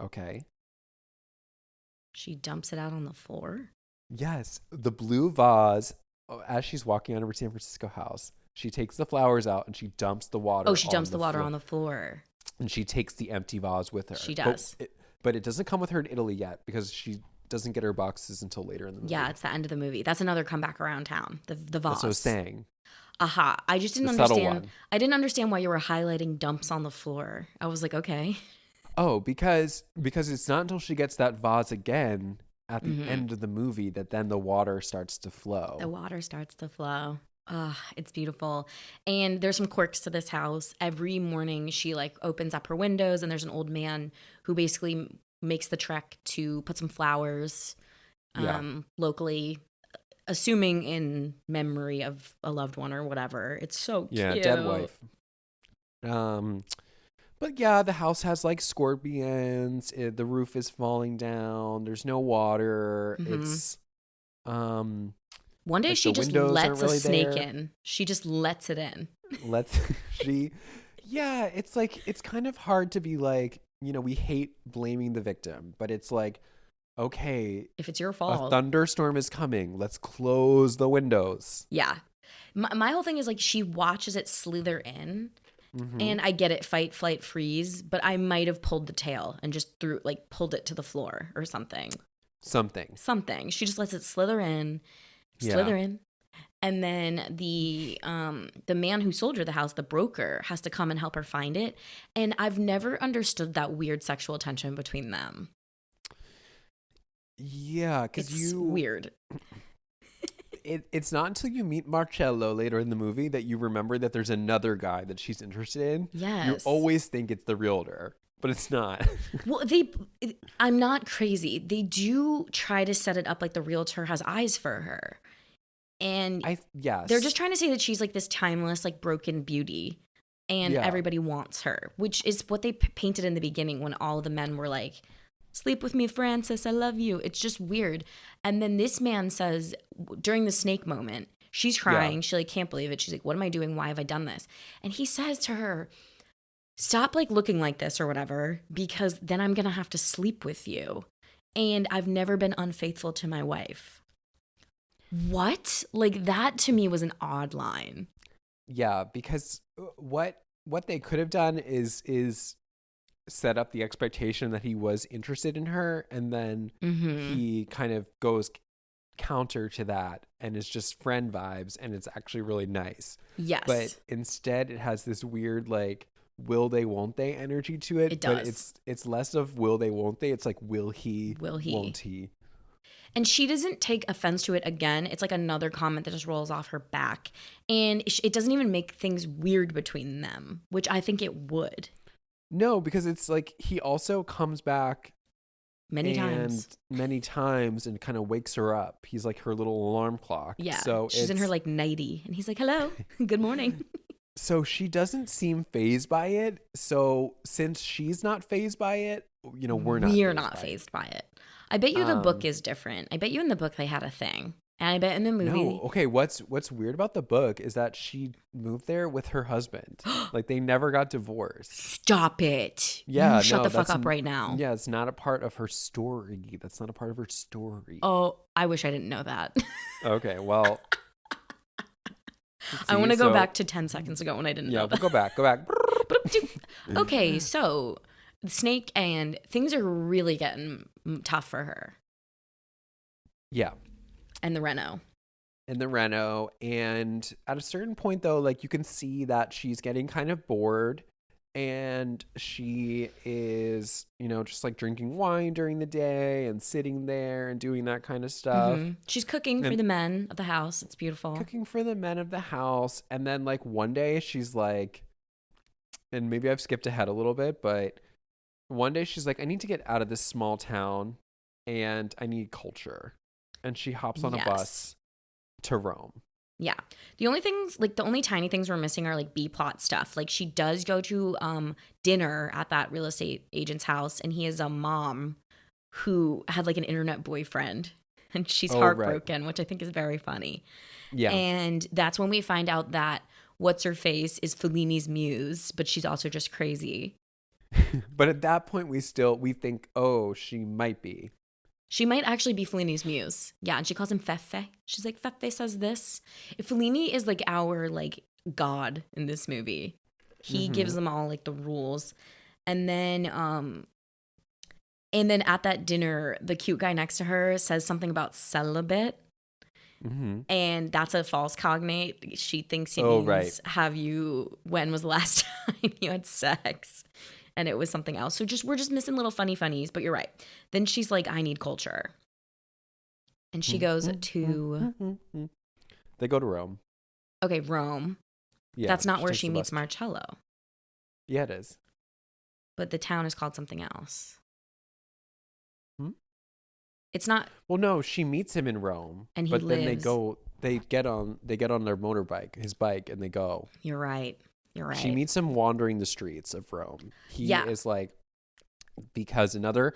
Okay. She dumps it out on the floor? Yes, the blue vase. As she's walking out of her San Francisco house, she takes the flowers out and she dumps the water. Oh, she dumps the water on the floor. And she takes the empty vase with her. She does. But it doesn't come with her in Italy yet because she doesn't get her boxes until later in the movie. Yeah, it's the end of the movie. That's another comeback around town. The vase. That's what I was saying. Aha. I just didn't understand. I didn't understand why you were highlighting dumps on the floor. I was like, okay. Oh, because it's not until she gets that vase again at the end of the movie that then the water starts to flow. The water starts to flow. It's beautiful. And there's some quirks to this house. Every morning she like opens up her windows and there's an old man who basically makes the trek to put some flowers locally, assuming in memory of a loved one or whatever. It's so cute. Yeah, dead wife. But yeah, the house has like scorpions. The roof is falling down. There's no water. It's one day like she just lets really a snake in. She just lets it in. Yeah, it's like it's kind of hard to be like, you know, we hate blaming the victim, but it's like, okay, if it's your fault, a thunderstorm is coming. Let's close the windows. Yeah. My whole thing is like she watches it slither in. And I get it, fight, flight, freeze, but I might have pulled the tail and just pulled it to the floor or something. Something. She just lets it slither in. And then the man who sold her the house, the broker, has to come and help her find it. And I've never understood that weird sexual tension between them. Yeah, because it's weird. It's not until you meet Marcelo later in the movie that you remember that there's another guy that she's interested in. Yes. You always think it's the realtor, but it's not. Well, I'm not crazy. They do try to set it up like the realtor has eyes for her. And they're just trying to say that she's like this timeless, like broken beauty. And everybody wants her, which is what they painted in the beginning when all the men were like, sleep with me, Francis, I love you. It's just weird. And then this man says, during the snake moment, she's crying. She like can't believe it. She's like, what am I doing? Why have I done this? And he says to her, stop like looking like this or whatever, because then I'm going to have to sleep with you. And I've never been unfaithful to my wife. What? Like that to me was an odd line. Yeah, because what they could have done is set up the expectation that he was interested in her, and then he kind of goes counter to that and it's just friend vibes, and it's actually really nice. Yes. But instead it has this weird like will they won't they energy to it. It does. But it's less of will they won't they, it's like will he won't he. And she doesn't take offense to it again. It's like another comment that just rolls off her back. And it doesn't even make things weird between them, which I think it would. No, because it's like he also comes back many times and kind of wakes her up. He's like her little alarm clock. Yeah. So she's in her like nightie and he's like, hello, good morning. So she doesn't seem fazed by it. So since she's not fazed by it, you know, we're not fazed by it. I bet you the book is different. I bet you in the book they had a thing. And I bet in the movie. No, okay. What's weird about the book is that she moved there with her husband. Like they never got divorced. Stop it. Yeah. Shut the fuck up right now. Yeah, it's not a part of her story. That's not a part of her story. Oh, I wish I didn't know that. Okay, well. I want to go back to 10 seconds ago when I didn't know that. Yeah, go back. Okay, so the snake and things are really getting tough for her. Yeah. And the reno. And at a certain point though, like you can see that she's getting kind of bored And she is, just like drinking wine during the day and sitting there and doing that kind of stuff. She's cooking for the men of the house. It's beautiful. Cooking for the men of the house. And then like one day she's like, and maybe I've skipped ahead a little bit, but one day she's like, I need to get out of this small town and I need culture. And she hops on a bus to Rome. Yeah. The only tiny things we're missing are like B plot stuff. Like she does go to dinner at that real estate agent's house, and he is a mom who had like an internet boyfriend, and she's heartbroken, which I think is very funny. Yeah. And that's when we find out that what's her face is Fellini's muse, but she's also just crazy. But at that point we think, oh, she might be. She might actually be Fellini's muse. Yeah, and she calls him Fefe. She's like, Fefe says this. If Fellini is like our like god in this movie. He gives them all like the rules. And then at that dinner, the cute guy next to her says something about celibate. And that's a false cognate. She thinks he means when was the last time you had sex? And it was something else. So we're just missing little funnies, but you're right. Then she's like, I need culture. And she goes to... They go to Rome. Okay, Rome. Yeah, that's not where she meets Marcello. Yeah, it is. But the town is called something else. It's not... Well, no, she meets him in Rome. And then they get on their motorbike, his bike, and they go. You're right. She meets him wandering the streets of Rome. He is like, because another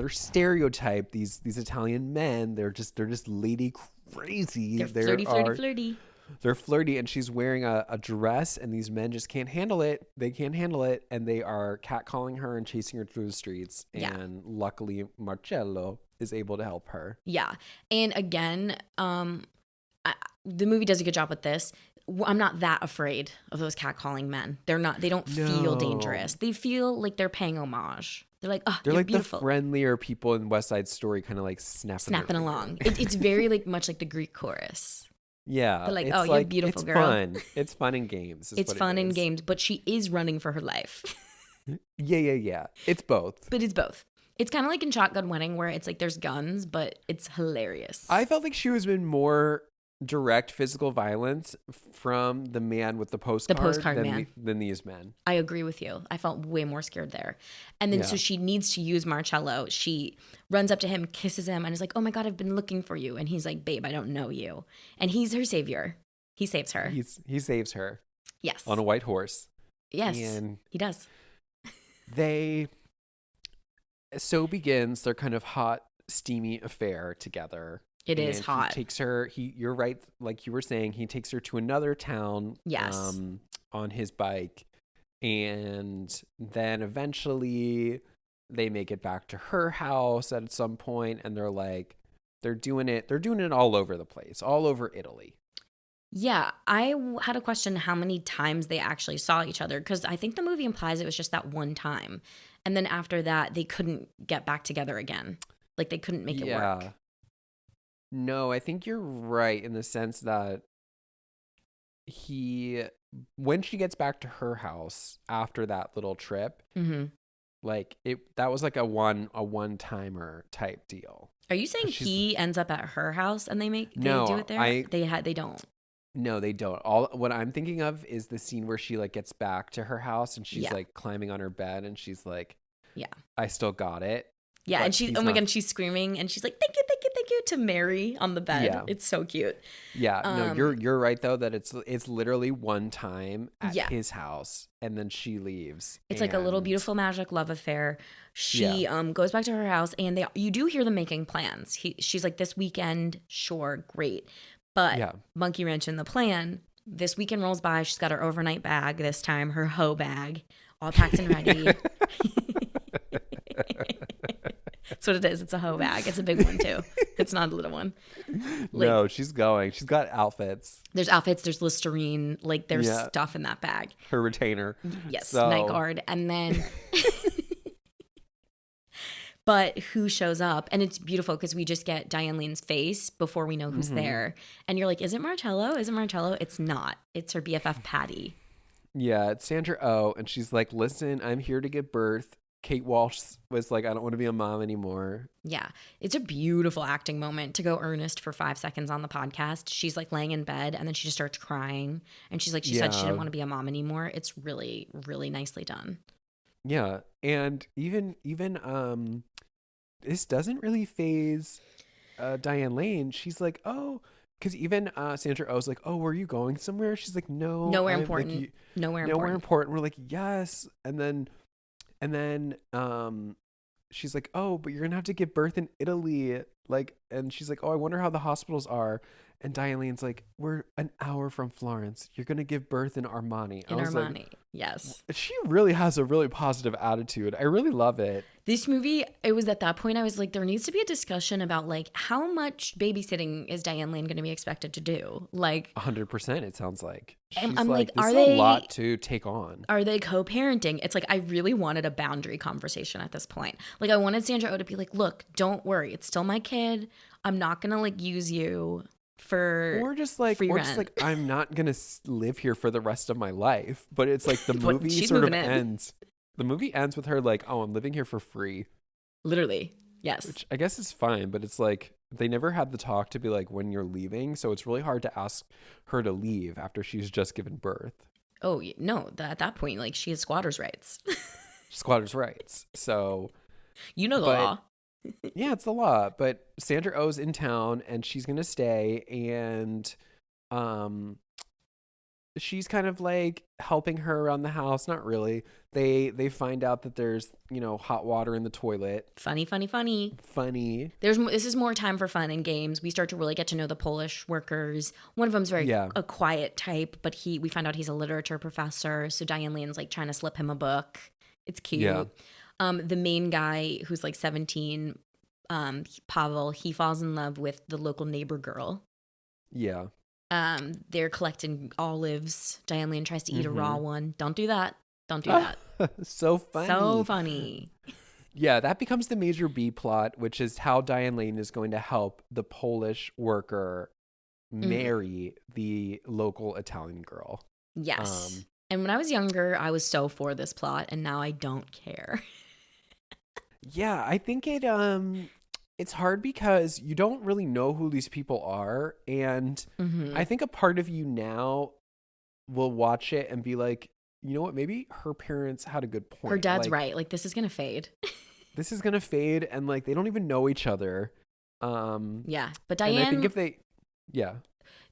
stereotype, these Italian men, they're just lady crazy. They're flirty. They're flirty, and she's wearing a dress, and these men just can't handle it. They can't handle it, and they are catcalling her and chasing her through the streets. And luckily, Marcello is able to help her. Yeah, and again, the movie does a good job with this. I'm not that afraid of those catcalling men. They don't feel dangerous. They feel like they're paying homage. They're like, oh, they're like beautiful. The friendlier people in West Side Story, kind of like snapping along. It's very like much like the Greek chorus. Yeah. They're like, oh, you're beautiful, girl. Fun. It's fun in games. It's fun in games, but she is running for her life. Yeah. It's both. But it's both. It's kind of like in Shotgun Wedding where it's like there's guns, but it's hilarious. I felt like she was in more direct physical violence from the man with the postcard than these men. I agree with you. I felt way more scared there. And then so she needs to use Marcello. She runs up to him, kisses him, and is like, oh my God, I've been looking for you. And he's like, babe, I don't know you. And he's her savior. He saves her. He saves her. Yes. On a white horse. Yes, and he does. So begins their kind of hot, steamy affair together. It is hot. He takes her. You're right, like you were saying. He takes her to another town. Yes. On his bike, and then eventually they make it back to her house at some point, and they're doing it all over the place, all over Italy. Yeah, I had a question how many times they actually saw each other, because I think the movie implies it was just that one time, and then after that they couldn't get back together again. Like they couldn't make it work. No, I think you're right in the sense that when she gets back to her house after that little trip, like that was like a one-timer type deal. Are you saying he ends up at her house and they do it there? They don't. No, they don't. What I'm thinking of is the scene where she like gets back to her house and she's like climbing on her bed and she's like, I still got it. Yeah, and she's screaming and she's like, thank you to Mary on the bed. Yeah. It's so cute. Yeah, no, you're right though that it's literally one time at his house and then she leaves. It's like a little beautiful magic love affair. She goes back to her house and you do hear them making plans. She's like, this weekend, sure, great. But monkey wrench in the plan. This weekend rolls by. She's got her overnight bag this time, her hoe bag, all packed and ready. That's what it is. It's a hoe bag. It's a big one too. It's not a little one. No, she's going. She's got outfits. There's outfits. There's Listerine. Like there's stuff in that bag. Her retainer. Yes, night guard. And then... But who shows up? And it's beautiful because we just get Diane Lane's face before we know who's there. And you're like, is it Marcello? Is it Marcello? It's not. It's her BFF Patty. Yeah, it's Sandra Oh, and she's like, listen, I'm here to give birth. Kate Walsh was like, I don't want to be a mom anymore. Yeah. It's a beautiful acting moment to go earnest for 5 seconds on the podcast. She's like laying in bed and then she just starts crying. And she's like, she said she didn't want to be a mom anymore. It's really, really nicely done. Yeah. And even this doesn't really phase Diane Lane. She's like, oh, because even Sandra Oh's like, oh, were you going somewhere? She's like, no. Nowhere important. Like, Nowhere important. We're like, yes. And then she's like, oh, but you're gonna have to give birth in Italy. Like, and she's like, oh, I wonder how the hospitals are. And Diane Lane's like, we're an hour from Florence. You're gonna give birth in Armani. In Armani, like, yes. She really has a really positive attitude. I really love it. This movie, it was at that point I was like, there needs to be a discussion about like how much babysitting is Diane Lane going to be expected to do? Like 100%. It sounds like I'm like, this are is they a lot to take on? Are they co-parenting? It's like I really wanted a boundary conversation at this point. Like I wanted Sandra Oh to be like, look, don't worry, it's still my kid. I'm not gonna like use you for or just like I'm not gonna live here for the rest of my life. But it's like the movie sort of ends. The movie ends with her like, oh, I'm living here for free. Literally, yes. Which I guess is fine, but it's like they never had the talk to be like when you're leaving, so it's really hard to ask her to leave after she's just given birth. Oh no! At that point, like she has squatters' rights. Squatters' rights. So you know the law. Yeah, it's the law. But Sandra Oh's in town and she's gonna stay, and she's kind of like helping her around the house. Not really. They find out that there's, hot water in the toilet. Funny. This is more time for fun and games. We start to really get to know the Polish workers. One of them's very a quiet type, but we find out he's a literature professor. So Diane Lane's like trying to slip him a book. It's cute. Yeah. The main guy who's like 17, Pavel, he falls in love with the local neighbor girl. Yeah. They're collecting olives. Diane Lane tries to eat a raw one. Don't do that. So funny. Yeah, that becomes the major B plot, which is how Diane Lane is going to help the Polish worker marry the local Italian girl. Yes. And when I was younger, I was so for this plot, and now I don't care. Yeah, I think it's hard because you don't really know who these people are, and I think a part of you now will watch it and be like, you know what, maybe her parents had a good point. Her dad's right. Like, this is gonna fade. And like they don't even know each other. Yeah, but Diane, and I think if they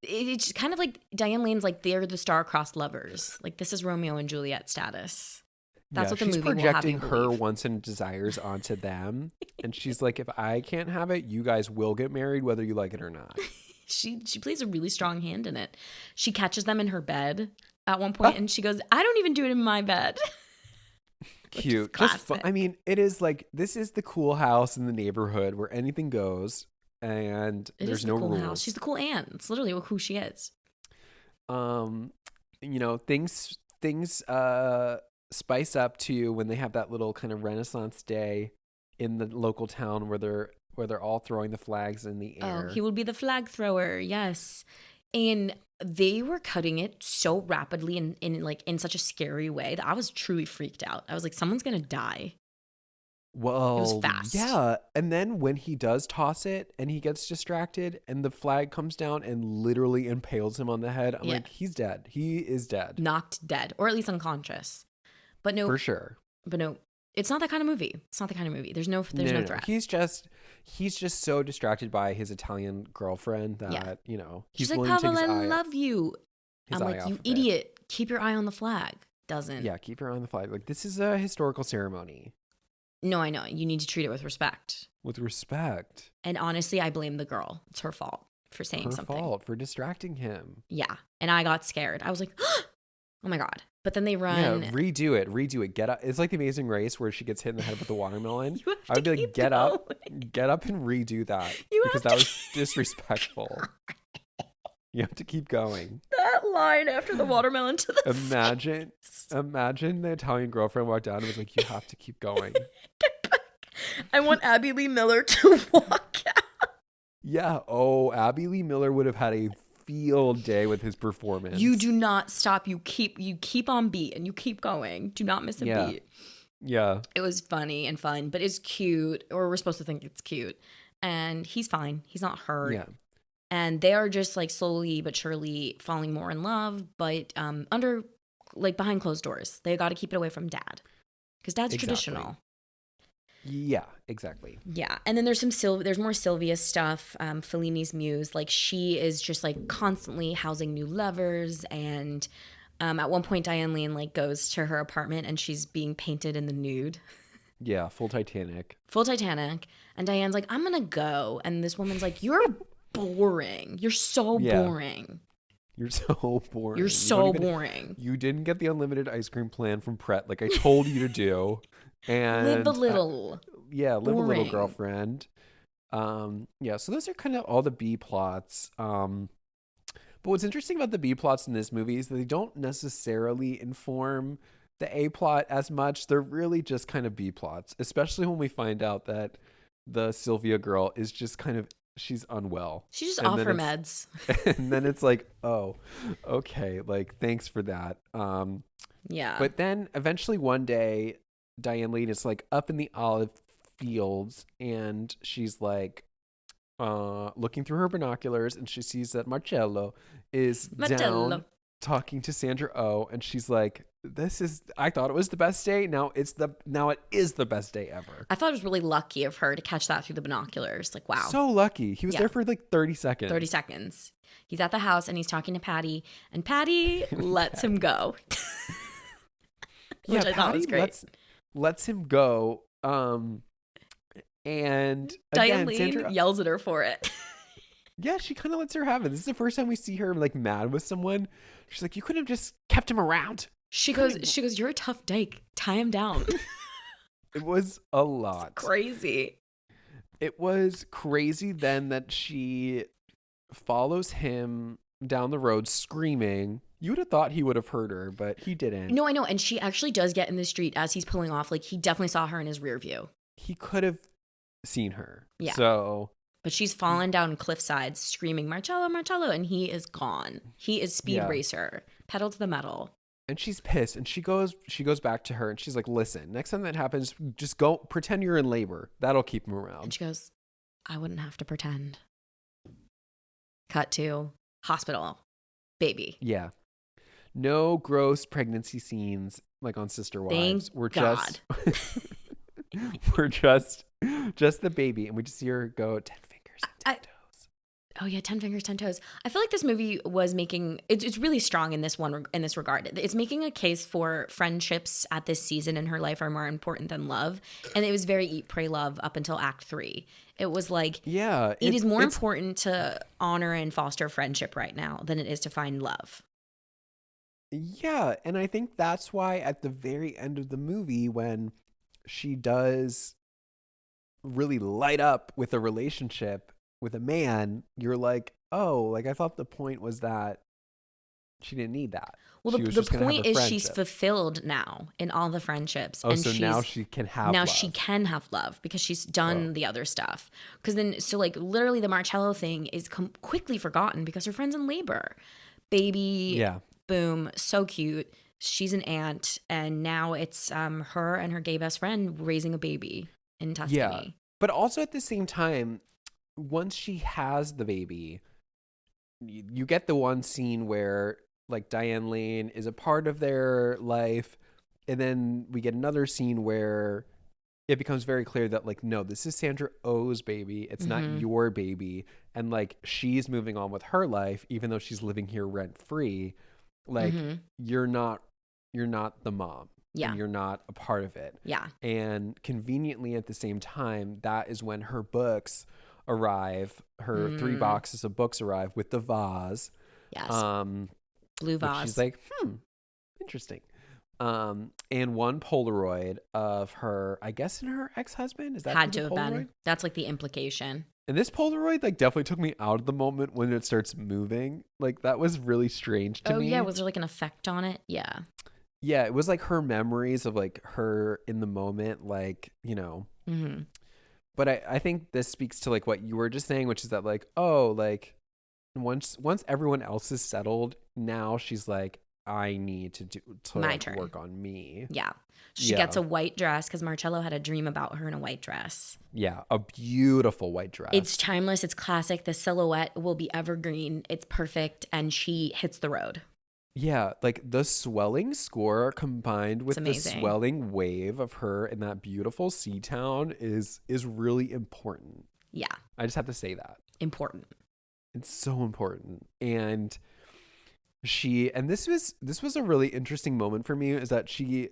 it's kind of like Diane Lane's like they're the star-crossed lovers. Like this is Romeo and Juliet status. That's what the movie will have you believe. She's projecting her wants and desires onto them, and she's like, if I can't have it, you guys will get married whether you like it or not. She plays a really strong hand in it. She catches them in her bed at one point, and she goes, I don't even do it in my bed. Cute. Just fun. I mean, it is like, this is the cool house in the neighborhood where anything goes, and there's no rules. House. She's the cool aunt. It's literally who she is. Things spice up to when they have that little kind of Renaissance day in the local town where they're all throwing the flags in the air. Oh, he will be the flag thrower. Yes. And they were cutting it so rapidly and in such a scary way that I was truly freaked out. I was like, someone's going to die. Well, it was fast. Yeah. And then when he does toss it and he gets distracted and the flag comes down and literally impales him on the head, I'm like, he's dead. He is dead. Knocked dead, or at least unconscious. But no. For sure. But no. It's not that kind of movie. There's no threat. He's just so distracted by his Italian girlfriend that, he's like, willing to take his I love you. I'm like, you idiot. Keep your eye on the flag. Doesn't. Yeah, keep your eye on the flag. Like, this is a historical ceremony. No, I know. You need to treat it with respect. And honestly, I blame the girl. It's her fault for saying something. Her fault for distracting him. Yeah. And I got scared. I was like, oh my God. But then they run. Yeah, redo it. Get up. It's like The Amazing Race where she gets hit in the head with the watermelon. I would be like, get up and redo that. Because that was disrespectful. You have to keep going. That line after the watermelon to the Imagine the Italian girlfriend walked down and was like, you have to keep going. I want Abby Lee Miller to walk out. Yeah. Oh, Abby Lee Miller would have had a field day with his performance. You do not stop. You keep on beat and you keep going. Do not miss a beat. Yeah. It was funny and fun, but it's cute, or we're supposed to think it's cute. And he's fine. He's not hurt. Yeah. And they are just like slowly but surely falling more in love, but under like behind closed doors. They got to keep it away from dad because dad's traditional. Yeah, exactly. Yeah. And then there's there's more Sylvia stuff. Fellini's muse, like she is just like constantly housing new lovers. And at one point Diane Lane like goes to her apartment and she's being painted in the nude. Yeah, full Titanic. And Diane's like, I'm gonna go. And this woman's like, you're boring. You're so boring. You're so boring. You're so boring. You didn't get the unlimited ice cream plan from Pret like I told you to do. And live a little. Live a little, girlfriend. So those are kind of all the B plots. But what's interesting about the B plots in this movie is that they don't necessarily inform the A plot as much. They're really just kind of B plots, especially when we find out that the Sylvia girl is just kind of, she's unwell. She's just off her meds. And then it's like, oh, okay, like thanks for that. Yeah. But then eventually one day, Diane Lane is like up in the olive fields and she's like looking through her binoculars and she sees that Marcelo is down talking to Sandra Oh, and she's like, I thought it was the best day. Now it is the best day ever. I thought it was really lucky of her to catch that through the binoculars. Like, wow. So lucky. He was there for like 30 seconds. 30 seconds. He's at the house and he's talking to Patty, and Patty lets him go. Which I thought was great. Lets him go. And Diane again, Lane Sandra yells at her for it. Yeah, she kind of lets her have it. This is the first time we see her like mad with someone. She's like, you could have just kept him around. She goes, you're a tough dyke. Tie him down. It was a lot. It's crazy. It was crazy then that she follows him down the road screaming. You would have thought he would have heard her, but he didn't. No, I know. And she actually does get in the street as he's pulling off. Like, he definitely saw her in his rear view. He could have seen her. Yeah. So. But she's fallen down cliffside screaming, Marcello, Marcello, and he is gone. He is Speed Racer, pedal to the metal. And she's pissed, and she goes back to her, and she's like, listen, next time that happens, just go pretend you're in labor. That'll keep him around. And she goes, I wouldn't have to pretend. Cut to hospital. Baby. Yeah. No gross pregnancy scenes like on Sister Wives. Thank God. We're just the baby, and we just see her go 10 fingers and 10 toes. Oh yeah, 10 fingers, 10 toes. I feel like this movie was making it's really strong in this regard. It's making a case for friendships at this season in her life are more important than love, and it was very eat, pray, love up until Act 3. It was like, it is more important to honor and foster friendship right now than it is to find love. Yeah, and I think that's why at the very end of the movie, when she does really light up with a relationship with a man, you're like, oh, like I thought the point was that she didn't need that. Well, the point is she's fulfilled now in all the friendships. Oh, and so now she can have love. She can have love because she's done the other stuff. Because then, so like literally the Marcello thing is quickly forgotten because her friend's in labor. Baby, boom, so cute. She's an aunt, and now it's her and her gay best friend raising a baby in Tuscany. Yeah, but also at the same time, once she has the baby, you get the one scene where like Diane Lane is a part of their life, and then we get another scene where it becomes very clear that like, no, this is Sandra Oh's baby. It's not your baby, and like she's moving on with her life, even though she's living here rent free. Like you're not the mom. Yeah. And you're not a part of it. Yeah. And conveniently at the same time, that is when her books arrive. Her 3 boxes of books arrive with the vase. Yes. Blue vase. She's like, interesting. And one Polaroid of her, I guess, and her ex-husband. Is that had to have been? That's like the implication. And this Polaroid like definitely took me out of the moment when it starts moving. Like that was really strange to me. Oh yeah, was there like an effect on it? Yeah. Yeah, it was like her memories of like her in the moment, like, you know. But I think this speaks to like what you were just saying, which is that like, oh, like once everyone else is settled, now she's like, I need to My like, turn. work on me. Yeah. She gets a white dress because Marcello had a dream about her in a white dress. Yeah, a beautiful white dress. It's timeless. It's classic. The silhouette will be evergreen. It's perfect. And she hits the road. Yeah, like the swelling score combined with the amazing. swelling wave of her in that beautiful sea town is really important. Yeah. I just have to say that. Important. It's so important. And this was a really interesting moment for me, is that she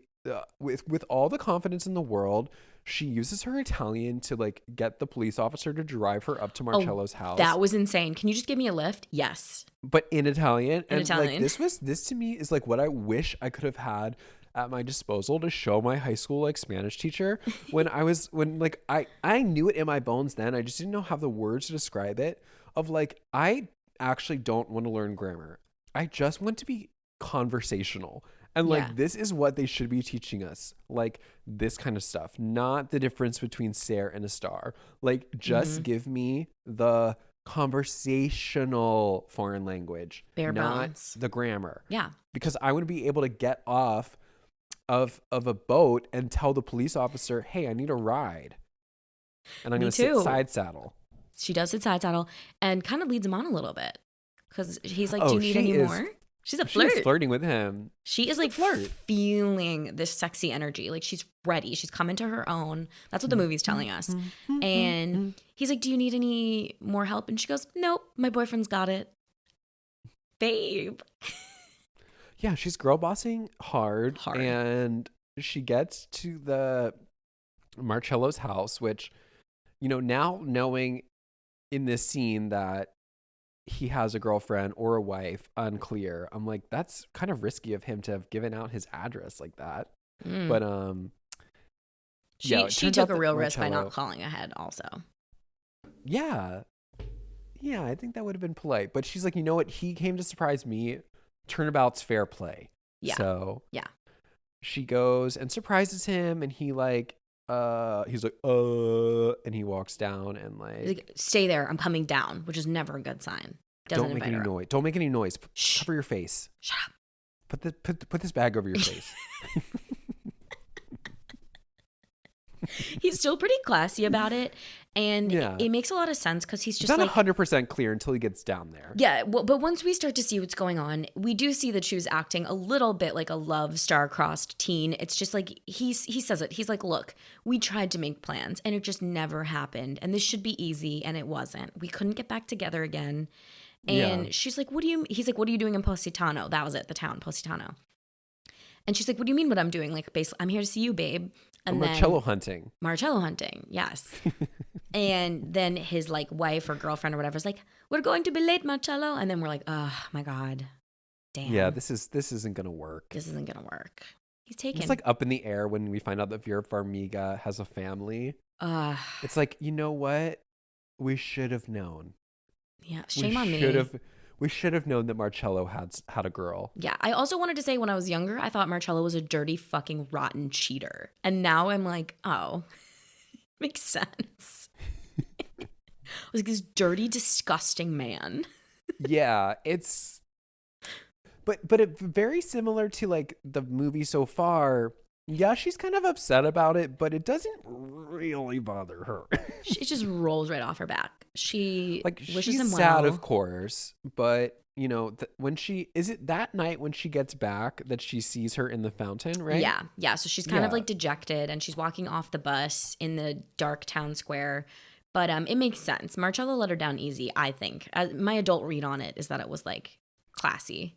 with all the confidence in the world, she uses her Italian to like get the police officer to drive her up to Marcello's house. That was insane. Can you just give me a lift? Yes. But in Italian. In Italian. Like this to me is like what I wish I could have had at my disposal to show my high school like Spanish teacher when I knew it in my bones then. I just didn't have the words to describe it, of like, I actually don't want to learn grammar. I just want to be conversational. And like, this is what they should be teaching us. Like this kind of stuff, not the difference between ser and a star. Like just give me the conversational foreign language, bare not bones. the grammar. Yeah. Because I want to be able to get off of a boat and tell the police officer, hey, I need a ride. And I'm going to sit side saddle. She does sit side saddle and kind of leads him on a little bit. Because he's like, do you need any more? She's a flirt. She's flirting with him. She is like feeling this sexy energy. Like she's ready. She's coming to her own. That's what the movie's telling us. And he's like, do you need any more help? And she goes, nope, my boyfriend's got it. Babe. Yeah, she's girl bossing hard. And she gets to the Marcello's house, which, you know, now knowing in this scene that he has a girlfriend or a wife, unclear. I'm like, that's kind of risky of him to have given out his address like that. But she took a real risk by not calling ahead also. Yeah, I think that would have been polite. But she's like, you know what? He came to surprise me. Turnabout's fair play. Yeah. So yeah, she goes and surprises him, and he's like, and he walks down and like, stay there, I'm coming down, which is never a good sign. Don't make any noise. Don't make any noise. Shh. Cover your face. Shut up. Put this bag over your face. He's still pretty classy about it, and it makes a lot of sense because he's just not like 100% clear until he gets down there. Yeah, well, but once we start to see what's going on, we do see that she was acting a little bit like a love star-crossed teen. It's just like he says it. He's like, look, we tried to make plans and it just never happened, and this should be easy, and it wasn't. We couldn't get back together again. And she's like, he's like, what are you doing in Positano? That was it, the town, Positano. And she's like, what do you mean what I'm doing? Like, basically, I'm here to see you, babe. And Marcello hunting. Marcello hunting, yes. And then his like wife or girlfriend or whatever is like, we're going to be late, Marcello. And then we're like, oh my God. Damn. Yeah, this isn't gonna work. This isn't gonna work. He's taken. It's like up in the air when we find out that Vera Farmiga has a family. It's like, you know what? We should have known. Yeah, shame on me. We should have known that Marcello had a girl. Yeah, I also wanted to say when I was younger, I thought Marcello was a dirty, fucking rotten cheater. And now I'm like, oh, makes sense. I was like this dirty, disgusting man. Yeah, it's... But it's very similar to like the movie so far. Yeah, she's kind of upset about it, but it doesn't really bother her. She just rolls right off her back. She wishes him well. She's sad, of course, but you know, is it that night when she gets back that she sees her in the fountain, right? Yeah. So she's kind of like dejected, and she's walking off the bus in the dark town square. But it makes sense. Marcello let her down easy, I think. My adult read on it is that it was like classy.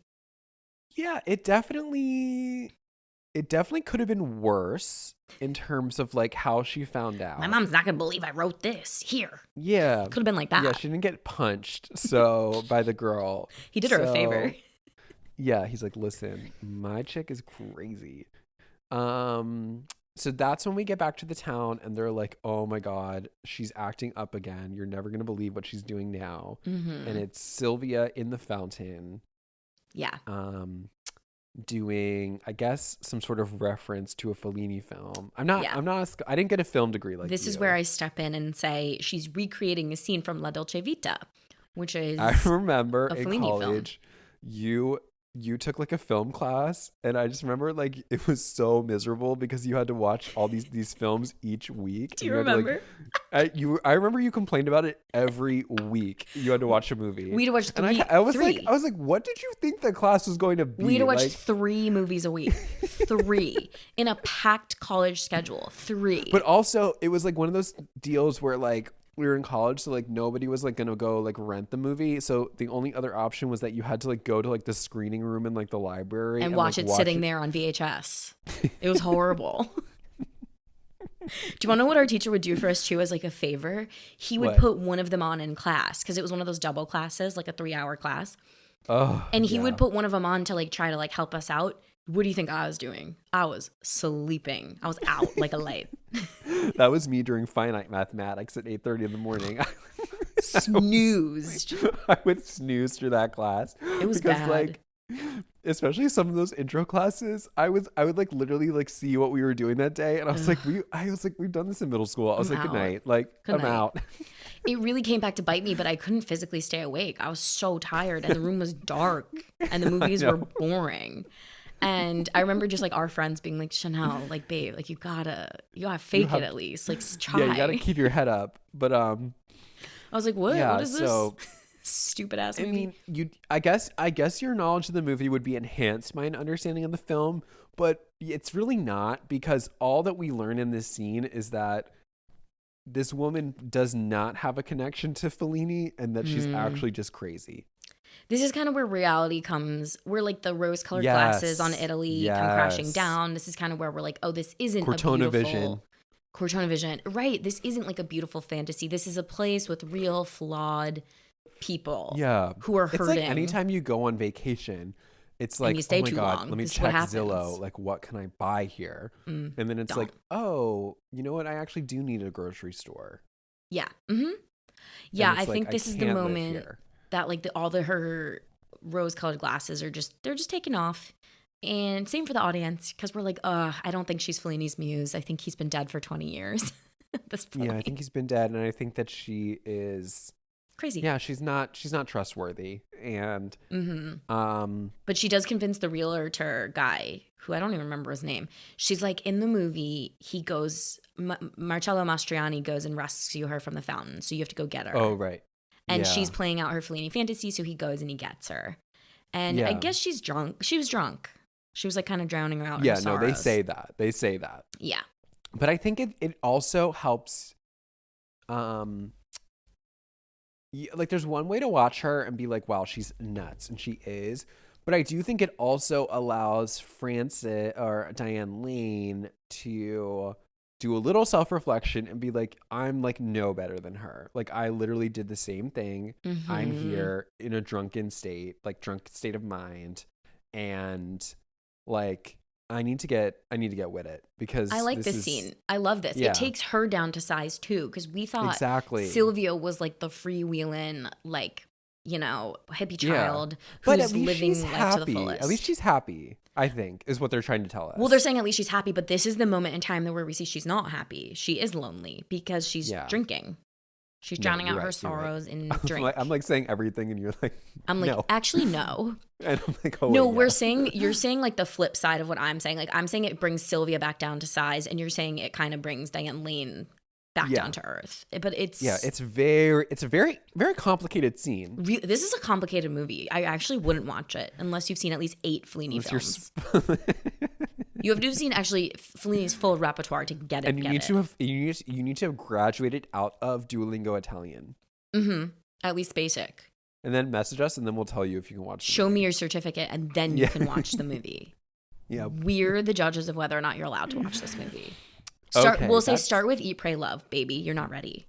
Yeah, it definitely could have been worse in terms of like how she found out. My mom's not gonna believe I wrote this here. Yeah, could have been like that. Yeah, she didn't get punched by the girl. He did her a favor. Yeah, he's like, listen, my chick is crazy. So that's when we get back to the town, and they're like, oh my God, she's acting up again. You're never gonna believe what she's doing now. Mm-hmm. And it's Sylvia in the fountain. Yeah. Doing, I guess, some sort of reference to a Fellini film. I didn't get a film degree like this. Is where I step in and say she's recreating a scene from La Dolce Vita, which is I remember a in Fellini college, you took like a film class, and I just remember like it was so miserable because you had to watch all these films each week. Do you remember? I remember you complained about it every week. You had to watch a movie. We had to watch three. I was like, what did you think the class was going to be? We had to watch 3 movies a week. 3 in a packed college schedule. 3. But also, it was like one of those deals where like we were in college, so like nobody was like gonna go like rent the movie. So the only other option was that you had to like go to like the screening room in like the library and watch it sitting there on VHS. It was horrible. Do you want to know what our teacher would do for us too as like a favor? He would put one of them on in class because it was one of those double classes, like a 3-hour class. Oh, and he would put one of them on to like try to like help us out. What do you think I was doing? I was sleeping. I was out like a light. That was me during finite mathematics at 8:30 in the morning. Snoozed. I would snooze through that class. It was bad. Like, especially some of those intro classes, I would like literally like see what we were doing that day, and I was like, we've done this in middle school. I was like, good night. Like, I'm out. It really came back to bite me, but I couldn't physically stay awake. I was so tired, and the room was dark, and the movies were boring. And I remember just like our friends being like, Chanel, like, babe, like you gotta fake it at least. Like, try. Yeah, you gotta keep your head up. But I was like, what? What is this stupid ass movie? I mean, I guess your knowledge of the movie would be enhanced by an understanding of the film, but it's really not, because all that we learn in this scene is that this woman does not have a connection to Fellini, and that she's actually just crazy. This is kind of where reality comes, where like the rose-colored glasses on Italy come crashing down. This is kind of where we're like, oh, this isn't Cortona a beautiful vision. Cortona vision. Right. This isn't like a beautiful fantasy. This is a place with real flawed people who are hurting. It's like anytime you go on vacation, it's like, you stay oh my too God, long. let me check Zillow. Like, what can I buy here? And then it's like, oh, you know what? I actually do need a grocery store. Yeah. Mm-hmm. Yeah, I think this is the moment that like her rose-colored glasses are they're just taking off. And same for the audience, because we're like, I don't think she's Fellini's muse. I think he's been dead for 20 years at this point. Yeah, I think he's been dead, and I think that she is crazy. Yeah, she's not trustworthy. And but she does convince the realtor guy, who I don't even remember his name. She's like, in the movie, he goes, Marcello Mastroianni goes and rescue her from the fountain, so you have to go get her. Oh, right. And she's playing out her Fellini fantasy, so he goes and he gets her. And I guess she's drunk. She was drunk. She was like kind of drowning her out. Yeah, her sorrows. No, they say that. Yeah. But I think it also helps. Like there's one way to watch her and be like, wow, she's nuts, and she is. But I do think it also allows Frances or Diane Lane to do a little self-reflection and be like, I'm like no better than her. Like I literally did the same thing. I'm here in a drunken state of mind, and like I need to get with it, because I like this scene. I love this. It takes her down to size too, because we thought Sylvia was like the freewheeling, like, you know, hippie child who's living life to the fullest. At least she's happy, I think, is what they're trying to tell us. Well, they're saying at least she's happy, but this is the moment in time where we see she's not happy. She is lonely because she's drinking. She's drowning out her sorrows in drink. I'm like saying everything, and you're like, I'm like, no. Actually, no. And I'm like, oh, no, wait, you're saying like the flip side of what I'm saying. Like I'm saying it brings Sylvia back down to size, and you're saying it kind of brings Diane Lane back down to earth. But it's a very very complicated scene. This is a complicated movie. I actually wouldn't watch it unless you've seen at least 8 Fellini films. You have to have seen actually Fellini's full repertoire to get it. And you need to have graduated out of Duolingo Italian. At least basic. And then message us, and then we'll tell you if you can watch. Show me your certificate, and then you can watch the movie. Yeah, we're the judges of whether or not you're allowed to watch this movie. We'll start with Eat, Pray, Love, baby. You're not ready.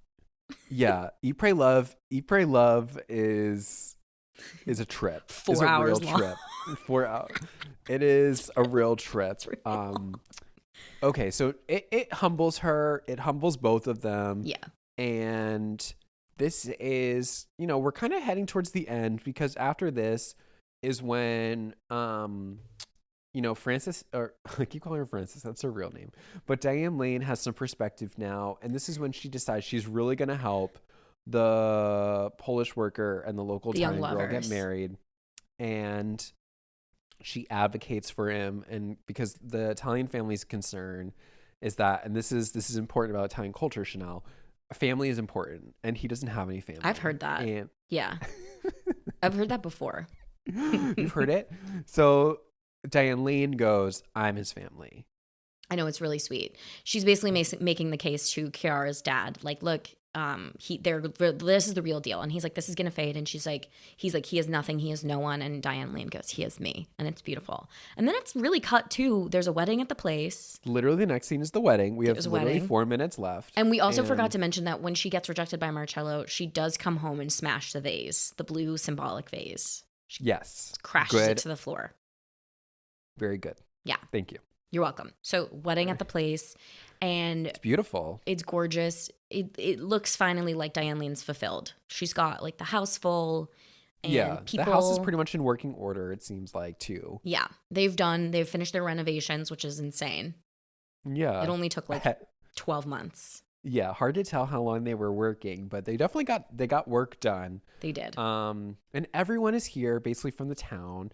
Yeah, Eat, Pray, Love. Eat, Pray, Love is a trip. 4 hours long. Trip. 4 hours. It is a real trip. Okay, so it humbles her. It humbles both of them. Yeah. And this is, you know, we're kind of heading towards the end, because after this is when, you know, Frances, or I keep calling her Frances, that's her real name, but Diane Lane has some perspective now, and this is when she decides she's really going to help the Polish worker and the local The young Italian girl get lovers. married, and she advocates for him, and because the Italian family's concern is that, and this is important about Italian culture, Chanel, family is important, and he doesn't have any family. I've heard that. And Yeah. I've heard that before. you've heard it? So Diane Lane goes, I'm his family. I know, it's really sweet. She's basically making the case to Chiara's dad. Like, look, this is the real deal. And he's like, this is going to fade. And he's like, he has nothing. He has no one. And Diane Lane goes, he has me. And it's beautiful. And then it's really cut to, there's a wedding at the place. Literally the next scene is the wedding. We have literally wedding. 4 minutes left. And we also forgot to mention that when she gets rejected by Marcelo, she does come home and smash the vase, the blue symbolic vase. She crashes it to the floor. Very good. Yeah. Thank you. You're welcome. So wedding at the place, and it's beautiful. It's gorgeous. It looks finally like Diane Lane's fulfilled. She's got like the house full. And people, the house is pretty much in working order, it seems like, too. Yeah. They've finished their renovations, which is insane. Yeah. It only took like 12 months. Yeah, hard to tell how long they were working, but they definitely got work done. They did. And everyone is here basically from the town.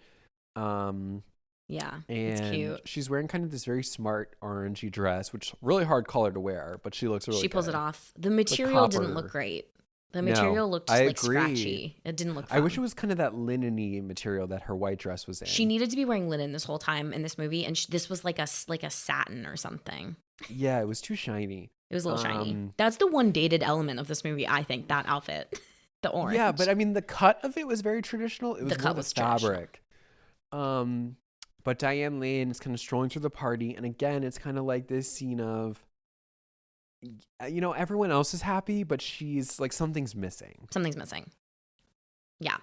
Yeah, and it's cute. She's wearing kind of this very smart orangey dress, which is really hard color to wear, but she looks really good. She pulls it off. The material didn't look great. The material looked just like scratchy. It didn't look fun. I wish it was kind of that linen-y material that her white dress was in. She needed to be wearing linen this whole time in this movie, and this was like a satin or something. Yeah, it was too shiny. It was a little shiny. That's the one dated element of this movie, I think, that outfit. The orange. Yeah, but I mean, the cut of it was very traditional. It was the cut was fabric. But Diane Lane is kind of strolling through the party. And again, it's kind of like this scene of, you know, everyone else is happy, but she's like, something's missing. Something's missing. Yeah.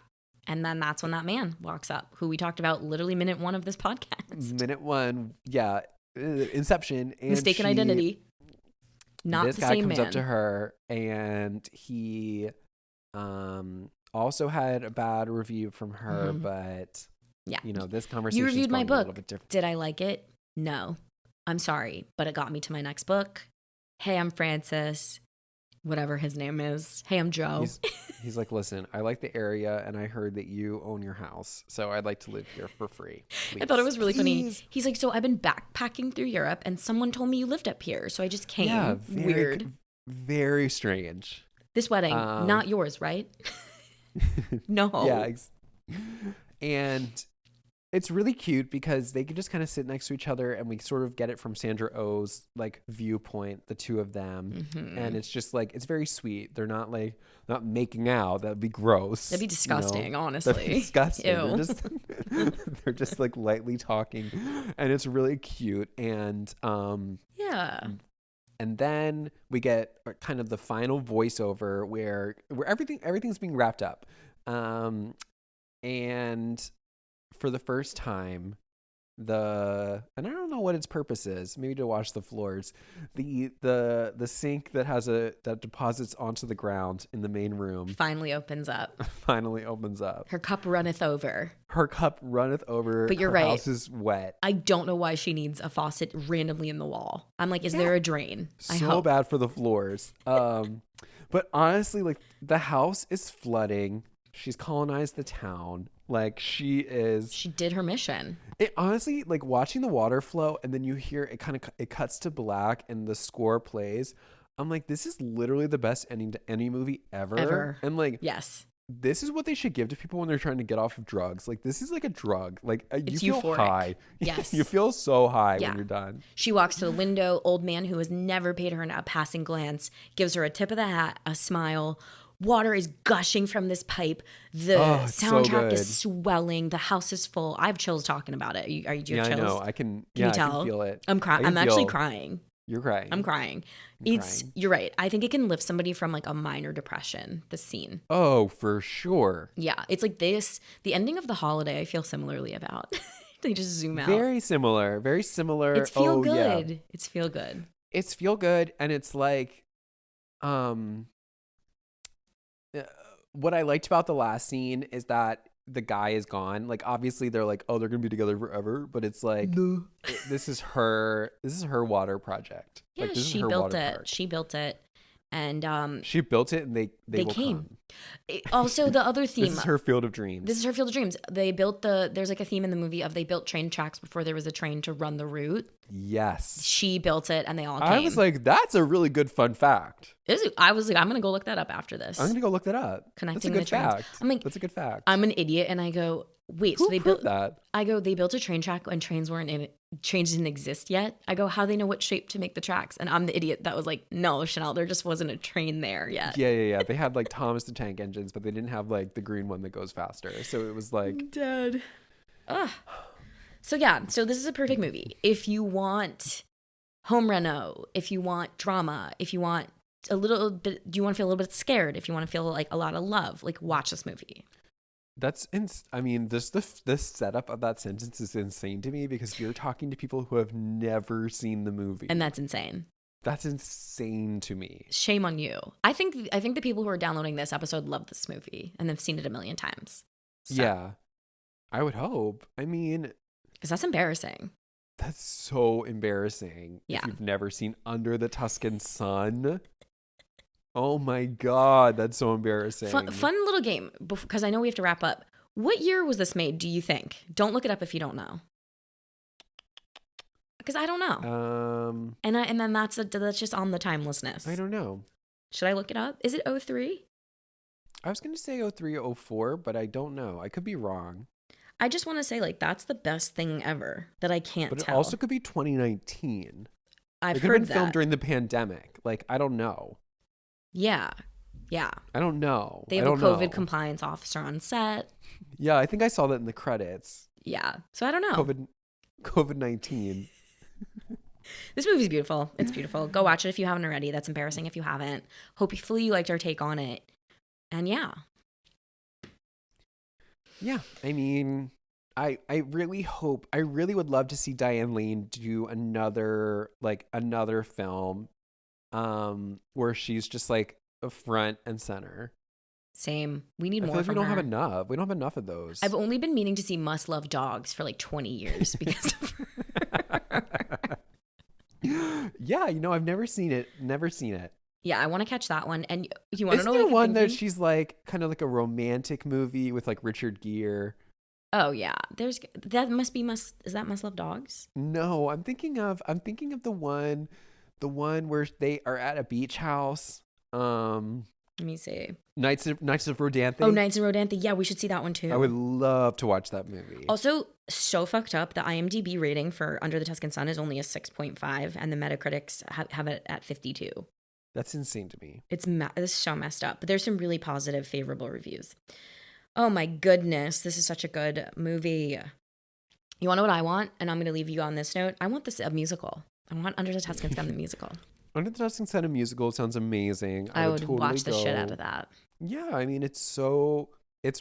And then that's when that man walks up, who we talked about literally minute 1 of this podcast. Minute 1. Yeah. Inception. And mistaken identity. Not the same man. This guy comes up to her, and he also had a bad review from her, but... Yeah. You know, this conversation. You reviewed my book. A little bit different. Did I like it? No. I'm sorry, but it got me to my next book. Hey, I'm Francis. Whatever his name is. Hey, I'm Joe. He's like, listen, I like the area, and I heard that you own your house, so I'd like to live here for free. Please. I thought it was really funny. He's like, so I've been backpacking through Europe, and someone told me you lived up here, so I just came. Yeah, weird. Very strange. This wedding, not yours, right? No. Yeah. And it's really cute because they can just kind of sit next to each other, and we sort of get it from Sandra Oh's like viewpoint, the two of them. And it's just like, it's very sweet. They're not making out. That'd be gross. That'd be disgusting, honestly. That'd be disgusting. Ew. They're just like lightly talking, and it's really cute. And yeah. And then we get kind of the final voiceover where everything's being wrapped up. And for the first time, and I don't know what its purpose is, maybe to wash the floors, the sink that deposits onto the ground in the main room finally opens up. Her cup runneth over. But you're her right. House is wet. I don't know why she needs a faucet randomly in the wall. I'm like, is there a drain? So bad for the floors. But honestly, like, the house is flooding. She's colonized the town. Like, she did her mission. It honestly, like, watching the water flow, and then you hear it cuts to black and the score plays. I'm like, this is literally the best ending to any movie ever. And like, yes, this is what they should give to people when they're trying to get off of drugs. Like, this is like a drug. Like, you feel euphoric. high. Yes. You feel so high when you're done. She walks to the window. Old man who has never paid her a passing glance gives her a tip of the hat, a smile. Water is gushing from this pipe. The soundtrack is swelling. The house is full. I have chills talking about it. Do you have chills? I know. I can. Can you tell? I can feel it. I'm crying. I'm actually crying. You're crying. I'm crying. You're right. I think it can lift somebody from like a minor depression, this scene. Oh, for sure. Yeah. It's like this. The ending of The Holiday, I feel similarly about. They just zoom out. Very similar. It's feel good. Yeah. It's feel good. It's feel good. And it's like, what I liked about the last scene is that the guy is gone. Like, obviously they're like, oh, they're gonna be together forever, but it's like, this is her water project. Yeah, like, this she is her built water it. park. She built it. And she built it, and they will came. come. Also, the other theme. This is her field of dreams. This is her field of dreams. They built there's like a theme in the movie of they built train tracks before there was a train to run the route. Yes. She built it, and they all came. I was like, that's a really good fun fact. I was like, I'm going to go look that up after this. I'm going to go look that up. Connecting that's a good the trains. fact. I'm like, that's a good fact. I'm an idiot, and I go, wait, Who so they built that? I go, they built a train track when trains didn't exist yet. I go, how do they know what shape to make the tracks? And I'm the idiot that was like, no, Chanel, there just wasn't a train there yet. Yeah. They had like Thomas the Tank Engines, but they didn't have like the green one that goes faster. So it was like dead. Ugh. So this is a perfect movie. If you want home reno, if you want drama, if you want a little bit, do you want to feel a little bit scared? If you want to feel like a lot of love, like watch this movie. I mean, this setup of that sentence is insane to me because you're talking to people who have never seen the movie. And that's insane. That's insane to me. Shame on you. I think the people who are downloading this episode love this movie and they've seen it a million times. So. Yeah. I would hope. I mean, because that's embarrassing. That's so embarrassing. Yeah. If you've never seen Under the Tuscan Sun. Oh my God, that's so embarrassing. Fun little game, because I know we have to wrap up. What year was this made, do you think? Don't look it up if you don't know. Because I don't know. And then that's just on the timelessness. I don't know. Should I look it up? Is it 03? I was going to say 03 or 04, but I don't know. I could be wrong. I just want to say, like, that's the best thing ever that I can't tell. But it also could be 2019. I've it could heard have been filmed during the pandemic. Like, I don't know. Yeah. I don't know. They have a COVID compliance officer on set. Yeah, I think I saw that in the credits. Yeah. So I don't know. COVID-19. This movie's beautiful. It's beautiful. Go watch it if you haven't already. That's embarrassing if you haven't. Hopefully you liked our take on it. And yeah. Yeah. I mean, I really would love to see Diane Lane do another film where she's just like a front and center. Same. We need more like from we don't her. have enough. We don't have enough of those. I've only been meaning to see Must Love Dogs for like 20 years because of her. Yeah, I've never seen it. Yeah, I want to catch that one. And you want to know there one that she's like kind of like a romantic movie with like Richard Gere? Oh yeah, is that Must Love Dogs? No, I'm thinking of the one where they are at a beach house. Let me see. Knights of Rodanthe. Oh, Knights of Rodanthe. Yeah, we should see that one too. I would love to watch that movie. Also, so fucked up. The IMDb rating for Under the Tuscan Sun is only a 6.5, and the Metacritics have it at 52. That's insane to me. This is so messed up. But there's some really positive, favorable reviews. Oh my goodness, this is such a good movie. You want to know what I want? And I'm going to leave you on this note. I want a musical. I want Under the Tuscan Sun the musical. Under the Tuscan Sun musical sounds amazing. I would totally watch the shit out of that. Yeah, I mean, it's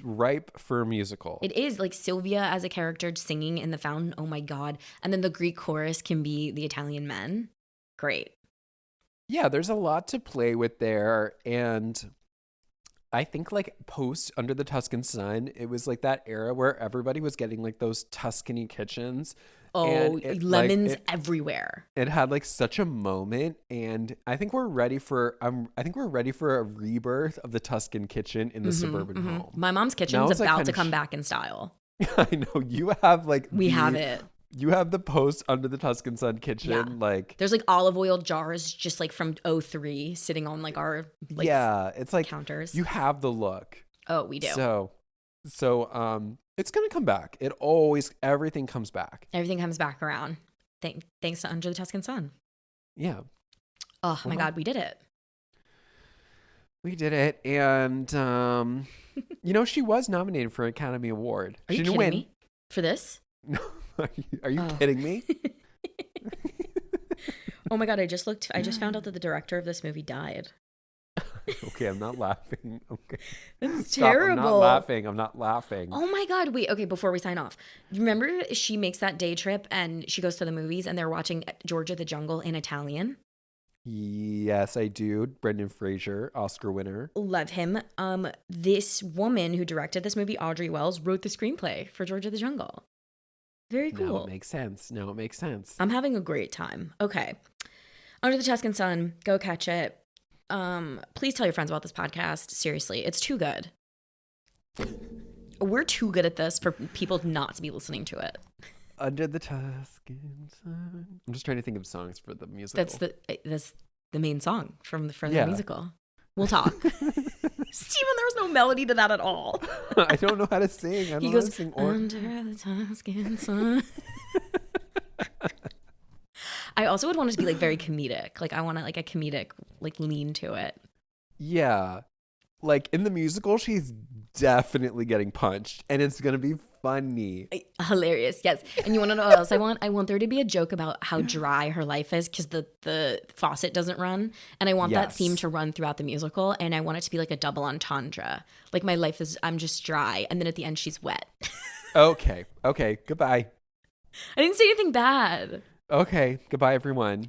ripe for a musical. It is, like Sylvia as a character singing in the fountain. Oh my God. And then the Greek chorus can be the Italian men. Great. Yeah, there's a lot to play with there. And I think like post Under the Tuscan Sun, it was like that era where everybody was getting like those Tuscany kitchens. Oh, lemons everywhere. It had like such a moment, and I think we're ready for a rebirth of the Tuscan kitchen in the suburban home. My mom's kitchen's about to come back in style. I know you have have it. You have the post Under the Tuscan Sun kitchen. Yeah. Like there's like olive oil jars just like from 03 sitting on like our it's like counters. You have the look. Oh, we do. So it's gonna come back. Everything comes back. Everything comes back around. Thanks to Under the Tuscan Sun. Yeah. Oh my God, we did it. We did it, and she was nominated for an Academy Award. Are you kidding me? For this? No. Are you kidding me? Oh my God, I just found out that the director of this movie died. Okay, I'm not laughing. Okay. That's terrible. I'm not laughing. Oh my God, wait, okay, before we sign off. Remember she makes that day trip and she goes to the movies and they're watching George of the Jungle in Italian? Yes, I do. Brendan Fraser, Oscar winner. Love him. This woman who directed this movie, Audrey Wells, wrote the screenplay for George of the Jungle. Very cool. Now it makes sense. I'm having a great time. Okay. Under the Tuscan Sun, go catch it. Please tell your friends about this podcast. Seriously, it's too good. We're too good at this for people not to be listening to it. Under the Tuscan Sun. I'm just trying to think of songs for the musical. That's the main song from the musical. We'll talk. Steven, there was no melody to that at all. I don't know how to sing. I don't know how to sing Under the Tuscan Sun. I also would want it to be like very comedic. Like I want like a comedic like lean to it. Yeah. Like in the musical, she's definitely getting punched and it's going to be funny. Hilarious. Yes. And you want to know what else I want? I want there to be a joke about how dry her life is because the faucet doesn't run. And I want that theme to run throughout the musical. And I want it to be like a double entendre. Like my life is, I'm just dry. And then at the end, she's wet. Okay. Goodbye. I didn't say anything bad. Okay. Goodbye, everyone.